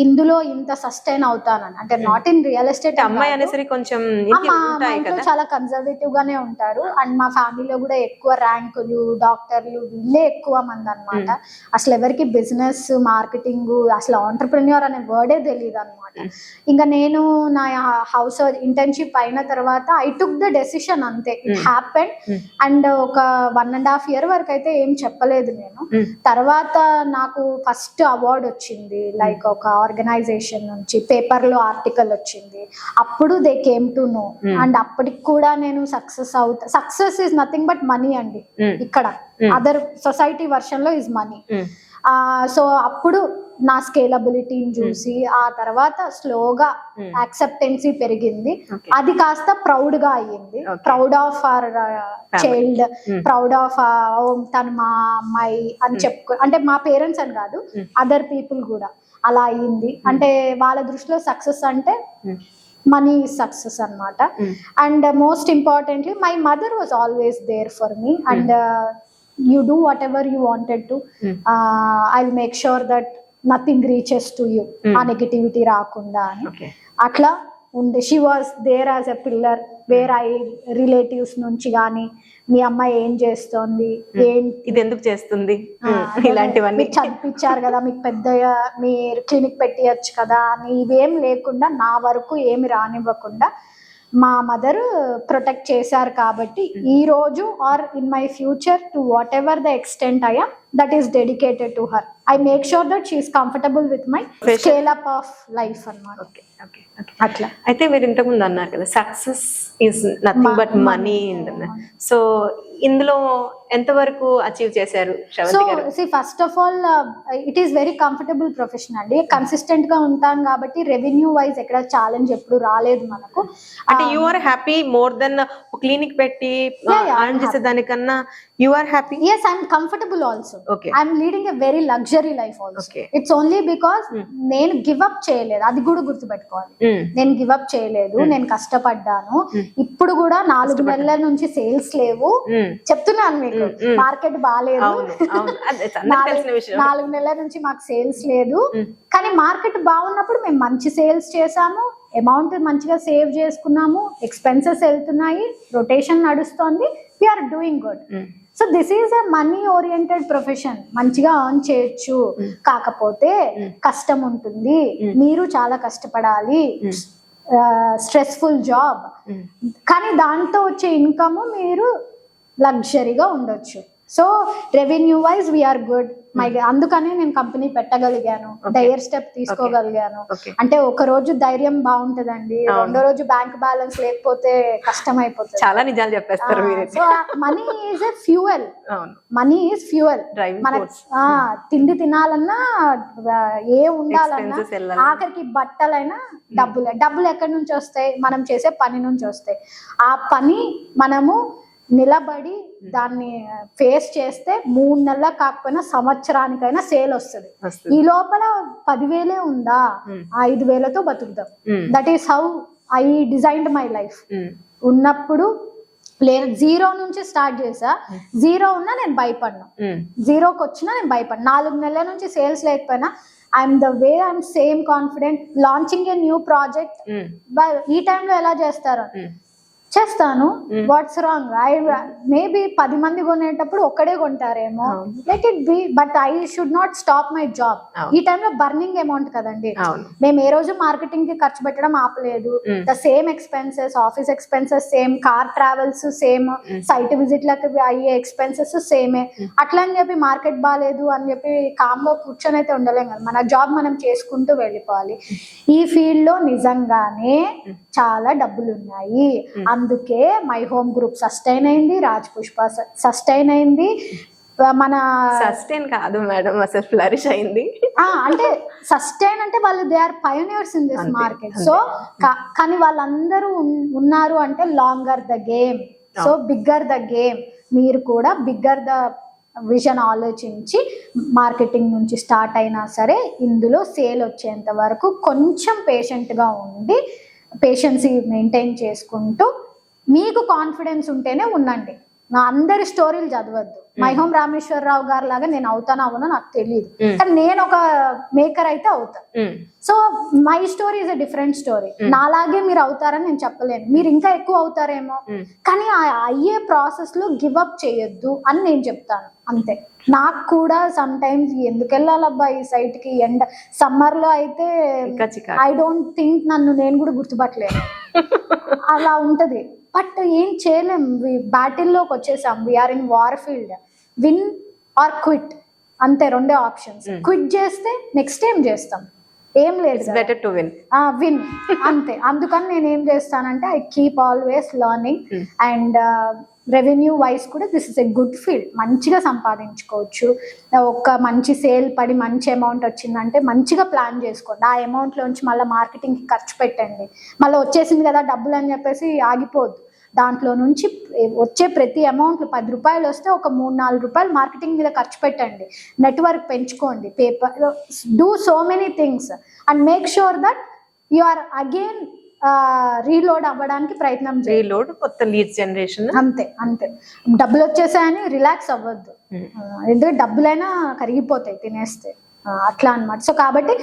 ఇందులో ఇంత సస్టైన్ అవుతానని. అంటే నాట్ ఇన్ రియల్ ఎస్టేట్. అమ్మాయి అనేసరి కొంచెం మా ఇంట్లో చాలా కన్సర్వేటివ్ గానే ఉంటారు. అండ్ మా ఫ్యామిలీలో కూడా ఎక్కువ ర్యాంకులు, డాక్టర్లు వీళ్ళే ఎక్కువ మంది అనమాట. అసలు ఎవరికి బిజినెస్, మార్కెటింగ్, అసలు ఆంటర్ప్రెన్యూర్ అనే వర్డే తెలియదు అనమాట. ఇంకా నేను నా హౌస్ ఇంటర్న్షిప్ అయిన తర్వాత ఐ టుక్ ద డెసిషన్, అంతే. It happened. అండ్ ఒక 1.5 year వరకు అయితే ఏం చెప్పలేదు నేను. తర్వాత నాకు ఫస్ట్ అవార్డ్ వచ్చింది, లైక్ ఒక ఆర్గనైజేషన్ నుంచి పేపర్ లో ఆర్టికల్ వచ్చింది. అప్పుడు they came to know. And అప్పటికి కూడా నేను success is nothing but money అండి. ఇక్కడ అదర్ సొసైటీ వర్షన్ లో ఈజ్ మనీ. సో అప్పుడు నా స్కేలబిలిటీని చూసి ఆ తర్వాత స్లోగా యాక్సెప్టెన్సీ పెరిగింది. అది కాస్త ప్రౌడ్ గా అయ్యింది. Proud of our child, proud of తను మా అమ్మాయి అని చెప్పుకో, అంటే మా పేరెంట్స్ అని కాదు, అదర్ పీపుల్ కూడా అలా అయ్యింది. అంటే వాళ్ళ దృష్టిలో సక్సెస్ అంటే మనీ సక్సెస్ అన్నమాట. And most importantly my mother was always there for me. And you do whatever you wanted to. I'll make sure that nothing reaches to you. ఆ నెగటివిటీ రాకుండా అని అట్లా ఉండే. She was there as a pillar where I relatives నుంచి కానీ మీ అమ్మాయి ఏం చేస్తోంది, ఇది ఎందుకు చేస్తుంది, ఇలాంటివన్నీ చదివించారు కదా, మీకు పెద్దగా మీరు క్లినిక్ పెట్టియచ్చు కదా అని ఇవేం లేకుండా నా వరకు ఏమి రానివ్వకుండా మా మదర్ ప్రొటెక్ట్ చేశారు. కాబట్టి ఈ రోజు or in my future to whatever the extent I am, that is dedicated to her. I make sure that she is comfortable with my scale up of life అన్నమాట. Okay అట్లా. అయితే మీరు ఇంతకుముందు అన్నారు కదా success is nothing but money. So ఇందులో ఎంతవరకు achieve చేశారు శ్రవంతి గారు? So first of all it is very comfortable profession అండి. కన్సిస్టెంట్ గా ఉంటాం కాబట్టి రెవెన్యూ వైజ్ ఎక్కడ ఛాలెంజ్ ఎప్పుడు రాలేదు మనకు. అంటే you are happy more than clinic పెట్టి అర్న్ చేసే దానికన్నా you are happy? yes, I'm comfortable also. I'm leading a very luxury life also. It's only because నేను గివ్ అప్ చేయలేదు, అది కూడా గుర్తుపెట్టుకోవాలి. నేను గివ్ అప్ చేయలేదు, నేను కష్టపడ్డాను. ఇప్పుడు కూడా 4 నెలల నుంచి సేల్స్ లేవు, చెప్తున్నాను మీకు, మార్కెట్ బాగాలేదు. 4 నెలల నుంచి మాకు సేల్స్ లేదు. కానీ మార్కెట్ బాగున్నప్పుడు మేము మంచి సేల్స్ చేసాము, అమౌంట్ మంచిగా సేవ్ చేసుకున్నాము, ఎక్స్పెన్సెస్ వెళ్తున్నాయి, రొటేషన్ నడుస్తోంది, we are doing good. So this is a money oriented profession. మంచిగా ఎర్న్ చేయొచ్చు, కాకపోతే కష్టం ఉంటుంది, మీరు చాలా కష్టపడాలి, స్ట్రెస్ఫుల్ జాబ్. కానీ దాంతో వచ్చే ఇన్కమ్ మీరు లగ్జరీగా ఉండొచ్చు. So revenue wise we are good. అందుకనే నేను కంపెనీ పెట్టగలిగాను, డైర్ స్టెప్ తీసుకోగలిగాను. అంటే ఒక రోజు ధైర్యం బాగుంటదండి, రెండో రోజు బ్యాంక్ బ్యాలెన్స్ లేకపోతే కష్టం అయిపోతుంది. చాలా నిజాలు చెప్పేస్తారు. So money is a fuel. Money is fuel. మన తిండి తినాలన్నా, ఏ ఉండాలన్నా, ఆఖరికి బట్టలైనా డబ్బులు ఎక్కడి నుంచి వస్తాయి? మనం చేసే పని నుంచి వస్తాయి. ఆ పని మనము నిలబడి దాన్ని ఫేస్ చేస్తే 3 నెలల కాకపోయినా సంవత్సరానికైనా సేల్ వస్తుంది. ఈ లోపల 10,000 ఉందా, 5,000తో బతుకుతాం. That is how I designed my life. ఉన్నప్పుడు లేదు, 0 నుంచి స్టార్ట్ చేసా. 0 ఉన్నా నేను భయపడ్ను, 0కి వచ్చినా నేను భయపడ్ను. 4 నెలల నుంచి సేల్స్ లేకపోయినా I'm the way I'm same confident. Launching a new project ఈ టైంలో ఎలా చేస్తారు? చేస్తాను. What's wrong? మేబీ 10 మంది కొనేటప్పుడు ఒక్కడే కొంటారేమో, let it be. But I should not stop my job. ఈ టైంలో బర్నింగ్ అమౌంట్ కదండి. మేము ఏ రోజు మార్కెటింగ్ కి ఖర్చు పెట్టడం ఆపలేదు. The same expenses, office expenses same, car travels same, site విజిట్లకు అయ్యే ఎక్స్పెన్సెస్ సేమే. అట్లా అని చెప్పి మార్కెట్ బాగాలేదు అని చెప్పి కామ్గా కూర్చొని అయితే ఉండలేం కదా. మన జాబ్ మనం చేసుకుంటూ వెళ్ళిపోవాలి. ఈ ఫీల్డ్ లో నిజంగానే చాలా డబ్బులు ఉన్నాయి. అందుకే మై హోమ్ గ్రూప్ సస్టైన్ అయింది, రాజ్ పుష్ప సస్టైన్ అయింది. మన సస్టైన్ కాదు మేడం, అసలు ఫ్లరిష్ అయింది. అంటే సస్టైన్ అంటే వాళ్ళు they are pioneers in this market. So కానీ వాళ్ళందరూ ఉన్నారు అంటే longer the game, so bigger the game. మీరు కూడా బిగ్గర్ ద విజన్ ఆలోచించి మార్కెటింగ్ నుంచి స్టార్ట్ అయినా సరే ఇందులో సేల్ వచ్చేంత వరకు కొంచెం పేషెంట్గా ఉండి పేషెన్సీ మెయింటైన్ చేసుకుంటూ మీకు కాన్ఫిడెన్స్ ఉంటేనే ఉండండి. నా అందరి స్టోరీలు చదవద్దు. మై హోమ్ రామేశ్వరరావు గారు లాగా నేను అవుతాను అవునో నాకు తెలియదు, కానీ నేను ఒక మేకర్ అయితే అవుతా. So my story is a different story. నాలాగే మీరు అవుతారని నేను చెప్పలేను, మీరు ఇంకా ఎక్కువ అవుతారేమో, కానీ ఆ అయ్యే ప్రాసెస్ లో గివ్ అప్ చేయొద్దు అని నేను చెప్తాను అంతే. నాకు కూడా సమ్ టైమ్స్ ఎందుకు వెళ్ళాలబ్బా ఈ సైట్ కి, ఎండ సమ్మర్ లో అయితే ఐ డోంట్ థింక్ నన్ను నేను కూడా గుర్తుపట్టలేను అలా ఉంటది. బట్ ఏం చేయలేం, బ్యాటిల్లోకి వచ్చేసాం, we are in war field. Win or quit అంతే, రెండే ఆప్షన్స్. క్విట్ చేస్తే నెక్స్ట్ ఏం చేస్తాం, ఏం లేదు, బెటర్ టు విన్. విన్ అంతే. అందుకని నేను ఏం చేస్తానంటే I keep always learning. And revenue wise కూడా this is a good field, మంచిగా సంపాదించుకోవచ్చు. ఒక మంచి సేల్ పడి మంచి అమౌంట్ వచ్చిందంటే మంచిగా ప్లాన్ చేసుకోండి. ఆ అమౌంట్లోంచి మళ్ళీ మార్కెటింగ్కి ఖర్చు పెట్టండి. మళ్ళీ వచ్చేసింది కదా డబ్బులు అని చెప్పేసి ఆగిపోద్దు. దాంట్లో నుంచి వచ్చే ప్రతి అమౌంట్ 10 రూపాయలు వస్తే ఒక 3-4 రూపాయలు మార్కెటింగ్ మీద ఖర్చు పెట్టండి. నెట్వర్క్ పెంచుకోండి, paper, do so many things and make sure that you are again reload అవ్వడానికి ప్రయత్నం చేయండి. రీలోడ్, కొత్త లీడ్ జనరేషన్, అంతే అంతే. డబ్బులు వచ్చేసాయని రిలాక్స్ అవ్వద్దు, ఎందుకంటే డబ్బులైనా కరిగిపోతాయి తినేస్తే, అట్లా అనమాట. సో కాబట్టి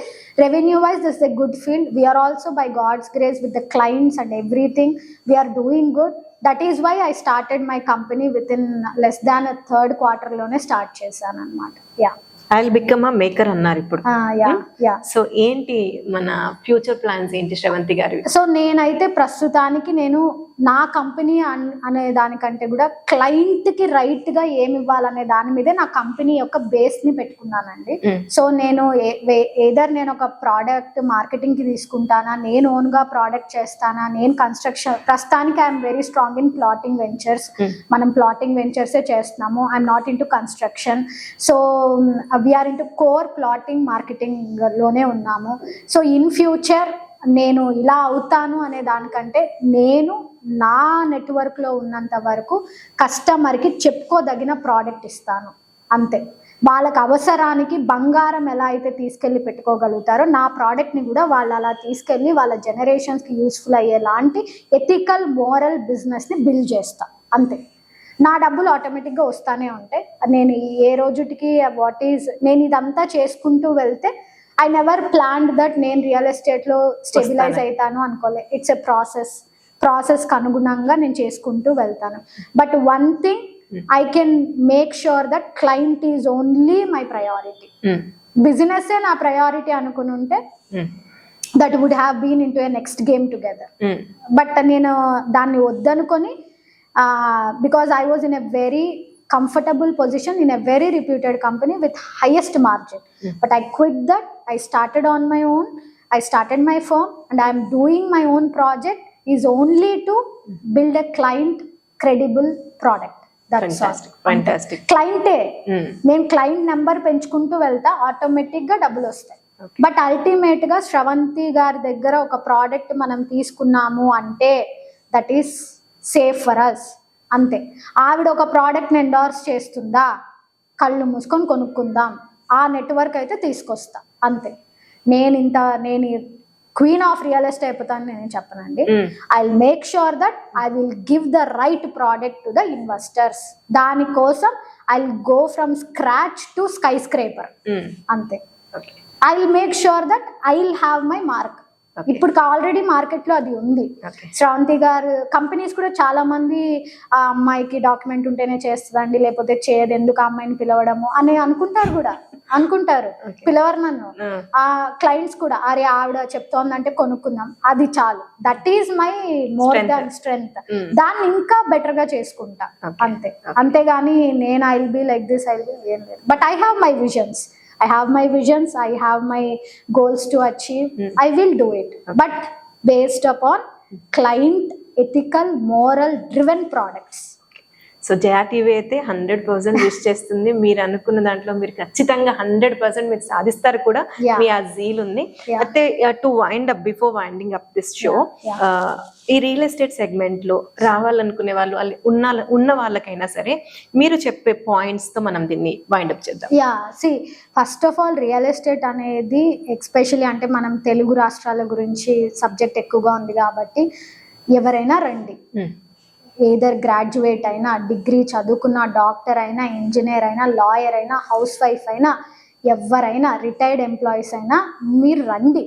revenue wise this a good field. We are also by God's grace with the clients and everything we are doing good. That is why I started my company within less than 3rd quarter start చేశాను అనమాట. Yeah, I will become a maker అన్నారు ఇప్పుడు. So ఏంటి మన future plans ఏంటి శ్రవంతి గారు? So నేనైతే ప్రస్తుతానికి నేను నా కంపెనీ అనే దానికంటే కూడా క్లయింట్ కి రైట్ గా ఏమి ఇవ్వాలనే దాని మీదే నా కంపెనీ యొక్క బేస్ ని పెట్టుకున్నానండి. సో నేను ఏదర్ నేను ఒక ప్రోడక్ట్ మార్కెటింగ్ కి తీసుకుంటానా, నేను ఓన్ గా ప్రోడక్ట్ చేస్తానా, నేను కన్స్ట్రక్షన్, ప్రస్తుతానికి I'm very strong in plotting ventures. మనం ప్లాటింగ్ వెంచర్సే చేస్తున్నాము. I'm not into construction. So we are into core plotting marketing లోనే ఉన్నాము. సో ఇన్ ఫ్యూచర్ నేను ఇలా అవుతాను అనే దానికంటే నేను నా నెట్వర్క్లో ఉన్నంత వరకు కస్టమర్కి చెప్పుకోదగిన ప్రోడక్ట్ ఇస్తాను అంతే. వాళ్ళకి అవసరానికి బంగారం ఎలా అయితే తీసుకెళ్ళి పెట్టుకోగలుగుతారో నా ప్రోడక్ట్ని కూడా వాళ్ళు అలా తీసుకెళ్ళి వాళ్ళ జనరేషన్స్కి యూస్ఫుల్ అయ్యేలాంటి ఎథికల్ మోరల్ బిజినెస్ని బిల్డ్ చేస్తా అంతే. నా డబ్బులు ఆటోమేటిక్గా వస్తానే ఉంటాయి. నేను ఏ రోజుటికి నేను ఇదంతా చేసుకుంటూ వెళ్తే ఐ నెవర్ ప్లాన్డ్ దట్ నేను రియల్ ఎస్టేట్లో స్టెబిలైజ్ అవుతాను అనుకోలే. ఇట్స్ ఎ ప్రాసెస్కి అనుగుణంగా నేను చేసుకుంటూ వెళ్తాను. But one thing I can make sure that client is only my priority. బిజినెస్సే నా ప్రయారిటీ అనుకుని ఉంటే that would have been in to a next game together. బట్ నేను దాన్ని వద్దనుకొని because I was in a very comfortable position in a very reputed company with highest margin. But I quit that. I started on my own. I started my firm and I am doing my own project is only to build a client credible product. That's fantastic. Client నేను client number పెంచుకుంటూ వెళ్తా, automatic గా డబ్బులు వస్తాయి. But ultimate గా శ్రవంతి గారి దగ్గర ఒక ప్రోడక్ట్ మనం తీసుకున్నాము అంటే that is safe for us అంతే. ఆవిడ ఒక ప్రోడక్ట్ని ఎండార్స్ చేస్తుందా, కళ్ళు మూసుకొని కొనుక్కుందాం, ఆ నెట్వర్క్ అయితే తీసుకొస్తా అంతే. నేను క్వీన్ ఆఫ్ రియల్ ఎస్టేట్ అయిపోతాను నేను చెప్పనండి. I will make sure that I will give the right product to the investors. దానికోసం I will go from scratch to skyscraper అంతే. I will make sure that I will have my mark. ఇప్పుడు already market లో అది ఉంది. శ్రవంతి గారు companies కూడా చాలా మంది ఆ అమ్మాయికి డాక్యుమెంట్ ఉంటేనే చేస్తుందండి, లేకపోతే చేయదు, ఎందుకు ఆ అమ్మాయిని పిలవడము అని అనుకుంటారు. పిలవరు నన్ను. ఆ క్లయింట్స్ కూడా అరే ఆవిడ చెప్తోందంటే కొనుక్కుందాం, అది చాలు. That is my more than strength. దాన్ని ఇంకా బెటర్ గా చేసుకుంటా అంతే. అంతేగాని నేను I will be like this, I will be ఏం లేదు. But I have my visions. I have my goals to achieve. I will do it, but based upon client ethical moral driven products. So Jaya TV అయితే 100% wish చేస్తుంది. మీరు అనుకున్న దాంట్లో మీరు ఖచ్చితంగా 100% మీరు సాధిస్తారు కూడా. Yeah. మీ ఆ జీల్ ఉంది. Yeah. అయితే to wind up, before winding up this show, ఈ రియల్ ఎస్టేట్ సెగ్మెంట్ లో రావాలనుకునే వాళ్ళు ఉన్న వాళ్ళకైనా సరే మీరు చెప్పే పాయింట్స్ తో మనం దీన్ని వైండ్ అప్ చేద్దాం. First of all real estate అనేది ఎక్స్పెషల్లీ అంటే మనం తెలుగు రాష్ట్రాల గురించి సబ్జెక్ట్ ఎక్కువగా ఉంది కాబట్టి ఎవరైనా రండి. ఏదర్ గ్రాడ్యుయేట్ అయినా, డిగ్రీ చదువుకున్న, డాక్టర్ అయినా, ఇంజనీర్ అయినా, లాయర్ అయినా, హౌస్ వైఫ్ అయినా, ఎవరైనా, రిటైర్డ్ ఎంప్లాయీస్ అయినా మీరు రండి.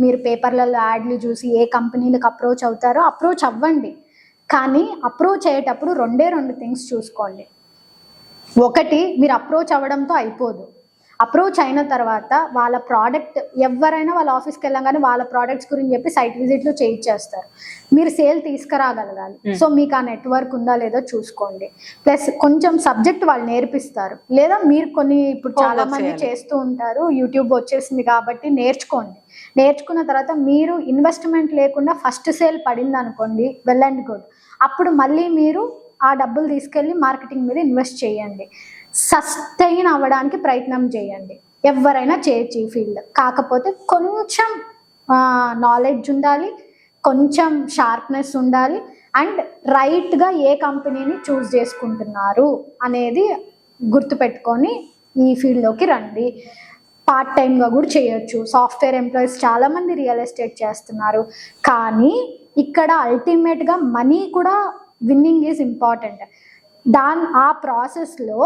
మీరు పేపర్లలో యాడ్లు చూసి ఏ కంపెనీలకు అప్రోచ్ అవుతారో అప్రోచ్ అవ్వండి. కానీ అప్రోచ్ అయ్యేటప్పుడు రెండు థింగ్స్ చూసుకోండి. ఒకటి, మీరు అప్రోచ్ అవ్వడంతో అయిపోదు. అప్రోచ్ అయిన తర్వాత వాళ్ళ ప్రోడక్ట్, ఎవరైనా వాళ్ళ ఆఫీస్కి వెళ్ళగానే వాళ్ళ ప్రోడక్ట్స్ గురించి చెప్పి సైట్ విజిట్లు చేయించేస్తారు. మీరు సేల్ తీసుకురాగలగాలి. సో మీకు ఆ నెట్వర్క్ ఉందా లేదో చూసుకోండి. ప్లస్ కొంచెం సబ్జెక్ట్ వాళ్ళు నేర్పిస్తారు, లేదా మీరు కొన్ని ఇప్పుడు చాలా మంది చేస్తూ ఉంటారు, యూట్యూబ్ వచ్చేసింది కాబట్టి నేర్చుకోండి. నేర్చుకున్న తర్వాత మీరు ఇన్వెస్ట్మెంట్ లేకుండా ఫస్ట్ సేల్ పడింది అనుకోండి, వెల్ అండ్ గుడ్. అప్పుడు మళ్ళీ మీరు ఆ డబ్బులు తీసుకెళ్ళి మార్కెటింగ్ మీద ఇన్వెస్ట్ చేయండి. సస్టైన్ అవ్వడానికి ప్రయత్నం చేయండి. ఎవరైనా చేయొచ్చు ఈ ఫీల్డ్. కాకపోతే కొంచెం నాలెడ్జ్ ఉండాలి, కొంచెం షార్ప్నెస్ ఉండాలి, అండ్ రైట్గా ఏ కంపెనీని చూస్ చేసుకుంటున్నారు అనేది గుర్తుపెట్టుకొని ఈ ఫీల్డ్లోకి రండి. పార్ట్ టైమ్గా కూడా చేయొచ్చు. సాఫ్ట్వేర్ ఎంప్లాయీస్ చాలామంది రియల్ ఎస్టేట్ చేస్తున్నారు. కానీ ఇక్కడ అల్టిమేట్గా మనీ కూడా విన్నింగ్ ఈజ్ ఇంపార్టెంట్. ఆ ప్రాసెస్లో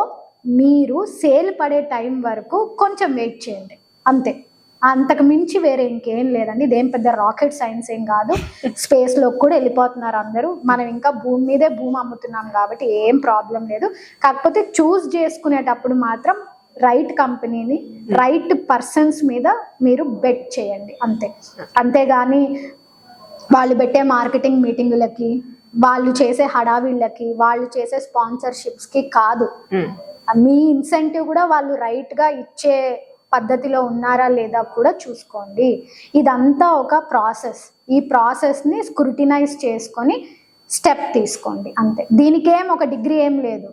మీరు సేల్ పడే టైం వరకు కొంచెం వెయిట్ చేయండి, అంతే. అంతకు మించి వేరే ఇంకేం లేదండి. ఇదేం పెద్ద రాకెట్ సైన్స్ ఏం కాదు. స్పేస్లోకి కూడా వెళ్ళిపోతున్నారు అందరూ. మనం ఇంకా భూమి మీదే భూమి అమ్ముతున్నాం కాబట్టి ఏం ప్రాబ్లం లేదు. కాకపోతే చూస్ చేసుకునేటప్పుడు మాత్రం రైట్ కంపెనీని, రైట్ పర్సన్స్ మీద మీరు బెట్ చేయండి, అంతే. అంతేగాని వాళ్ళు పెట్టే మార్కెటింగ్ మీటింగులకి, వాళ్ళు చేసే హడావిళ్ళకి, వాళ్ళు చేసే స్పాన్సర్షిప్స్కి కాదు. మీ ఇన్సెంటివ్ కూడా వాళ్ళు రైట్గా ఇచ్చే పద్ధతిలో ఉన్నారా లేదా కూడా చూసుకోండి. ఇదంతా ఒక ప్రాసెస్. ఈ ప్రాసెస్ని స్క్రూటినైజ్ చేసుకొని స్టెప్ తీసుకోండి, అంతే. దీనికేం ఒక డిగ్రీ ఏం లేదు,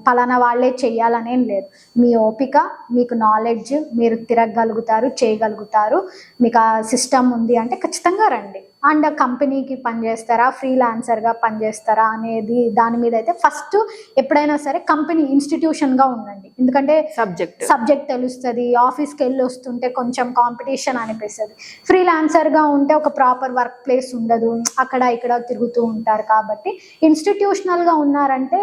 పలానా వాళ్ళే చెయ్యాలనేం లేదు. మీ ఓపిక, మీకు నాలెడ్జ్, మీరు తిరగగలుగుతారు, చేయగలుగుతారు, మీకు ఆ సిస్టమ్ ఉంది అంటే ఖచ్చితంగా రండి. అండ్ కంపెనీకి పనిచేస్తారా, ఫ్రీలాన్సర్గా పనిచేస్తారా అనేది దాని మీద అయితే ఫస్ట్ ఎప్పుడైనా సరే కంపెనీ ఇన్స్టిట్యూషన్గా ఉండండి. ఎందుకంటే సబ్జెక్ట్ తెలుస్తుంది. ఆఫీస్కి వెళ్ళి వస్తుంటే కొంచెం కాంపిటీషన్ అనిపిస్తుంది. ఫ్రీలాన్సర్గా ఉంటే ఒక ప్రాపర్ వర్క్ ప్లేస్ ఉండదు, అక్కడ ఇక్కడ తిరుగుతూ ఉంటారు. కాబట్టి ఇన్స్టిట్యూషనల్గా ఉన్నారంటే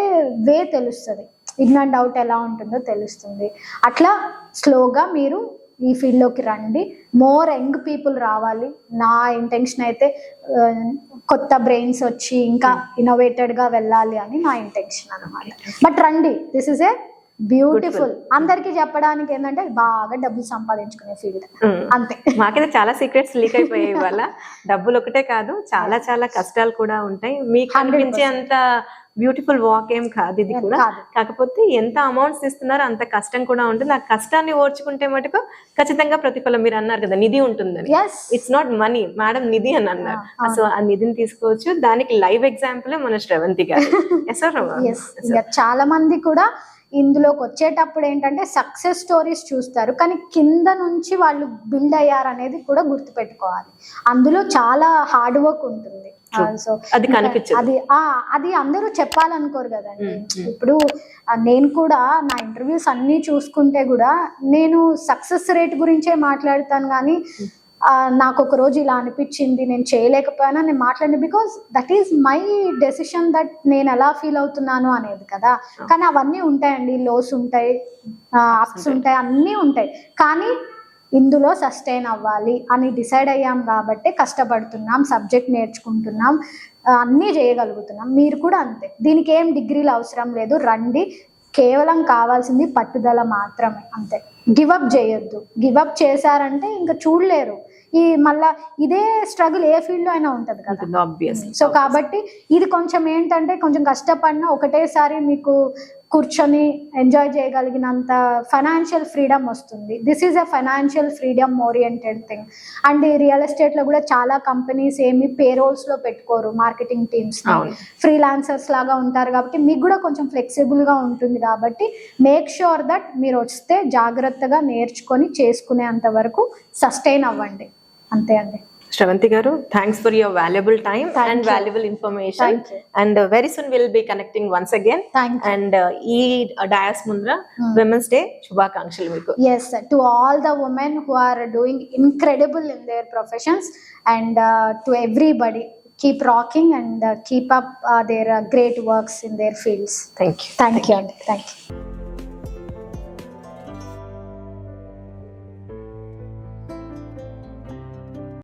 వే తెలుస్తుంది, ఇన్ అండ్ అవుట్ ఎలా ఉంటుందో తెలుస్తుంది. అట్లా స్లోగా మీరు ఈ ఫీల్డ్లోకి రండి. మోర్ యంగ్ పీపుల్ రావాలి. నా ఇంటెన్షన్ అయితే కొత్త బ్రెయిన్స్ వచ్చి ఇంకా ఇన్నోవేటెడ్గా వెళ్ళాలి అని నా ఇంటెన్షన్ అన్నమాట. బట్ రండి, దిస్ ఇస్ ఏ బ్యూటిఫుల్. అందరికి చెప్పడానికి ఏంటంటే బాగా డబ్బులు సంపాదించుకునే ఫీల్డ్, అంతే. మాకైతే చాలా సీక్రెట్స్ లీక్ అయిపోయాయి ఇవాళ. డబ్బులు ఒకటే కాదు, చాలా చాలా కష్టాలు కూడా ఉంటాయి. మీకు అనిపించే అంత బ్యూటిఫుల్ వాక్ ఏం కాదు ఇది కూడా. కాకపోతే ఎంత అమౌంట్స్ ఇస్తున్నారో అంత కష్టం కూడా ఉంటుంది. ఆ కష్టాన్ని ఓర్చుకుంటే మటుకు ఖచ్చితంగా ప్రతిఫలం. మీరు అన్నారు కదా నిధి ఉంటుందని. ఇట్స్ నాట్ మనీ మేడం, నిధి అని అన్నారు. సో ఆ నిధిని తీసుకోవచ్చు. దానికి లైవ్ ఎగ్జాంపుల్ మన శ్రవంతి గారు. చాలా మంది కూడా ఇందులోకి వచ్చేటప్పుడు ఏంటంటే సక్సెస్ స్టోరీస్ చూస్తారు, కానీ కింద నుంచి వాళ్ళు బిల్డ్ అయ్యారు అనేది కూడా గుర్తుపెట్టుకోవాలి. అందులో చాలా హార్డ్ వర్క్ ఉంటుంది. సో అది అందరూ చెప్పాలనుకోరు కదండి. ఇప్పుడు నేను కూడా నా ఇంటర్వ్యూస్ అన్ని చూసుకుంటే కూడా నేను సక్సెస్ రేట్ గురించే మాట్లాడతాను, కానీ నాకు ఒక రోజు ఇలా అనిపించింది, నేను చేయలేకపోయానా, నేను మాట్లాడి, because that is my decision, that నేను ఎలా ఫీల్ అవుతున్నాను అనేది కదా. కానీ అవన్నీ ఉంటాయండి, లోస్ ఉంటాయి, అప్స్ ఉంటాయి, అన్నీ ఉంటాయి. కానీ ఇందులో సస్టైన్ అవ్వాలి అని డిసైడ్ అయ్యాం కాబట్టి కష్టపడుతున్నాం, సబ్జెక్ట్ నేర్చుకుంటున్నాం, అన్నీ చేయగలుగుతున్నాం. మీరు కూడా అంతే. దీనికి ఏం డిగ్రీలు అవసరం లేదు, రండి. కేవలం కావాల్సింది పట్టుదల మాత్రమే, అంతే. గివప్ చేయొద్దు. గివప్ చేశారంటే ఇంకా చూడలేరు. మళ్ళా ఇదే స్ట్రగుల్ ఏ ఫీల్డ్ లో అయినా ఉంటది కదా. సో కాబట్టి ఇది కొంచెం ఏంటంటే కొంచెం కష్టపడినా ఒకటేసారి మీకు కూర్చొని ఎంజాయ్ చేయగలిగినంత ఫైనాన్షియల్ ఫ్రీడమ్ వస్తుంది. This is a financial freedom oriented thing. And ఈ రియల్ ఎస్టేట్లో కూడా చాలా కంపెనీస్ ఏమి పేరోల్స్లో పెట్టుకోరు మార్కెటింగ్ టీమ్స్, ఫ్రీలాన్సర్స్ లాగా ఉంటారు కాబట్టి మీకు కూడా కొంచెం ఫ్లెక్సిబుల్గా ఉంటుంది. కాబట్టి మేక్ ష్యూర్ దట్ మీరు వస్తే జాగ్రత్తగా నేర్చుకొని చేసుకునేంత వరకు సస్టైన్ అవ్వండి. అంతే అండి. Shravanti garu, thanks for your valuable time and valuable information. Thank you. And very soon we'll be connecting once again. Thank you. And ee Dayas Mundra Women's Day Shubhakankshalu meeku. Yes, to all the women who are doing incredible in their professions, and to everybody, keep rocking and keep up their great works in their fields. Thank you. Thank you.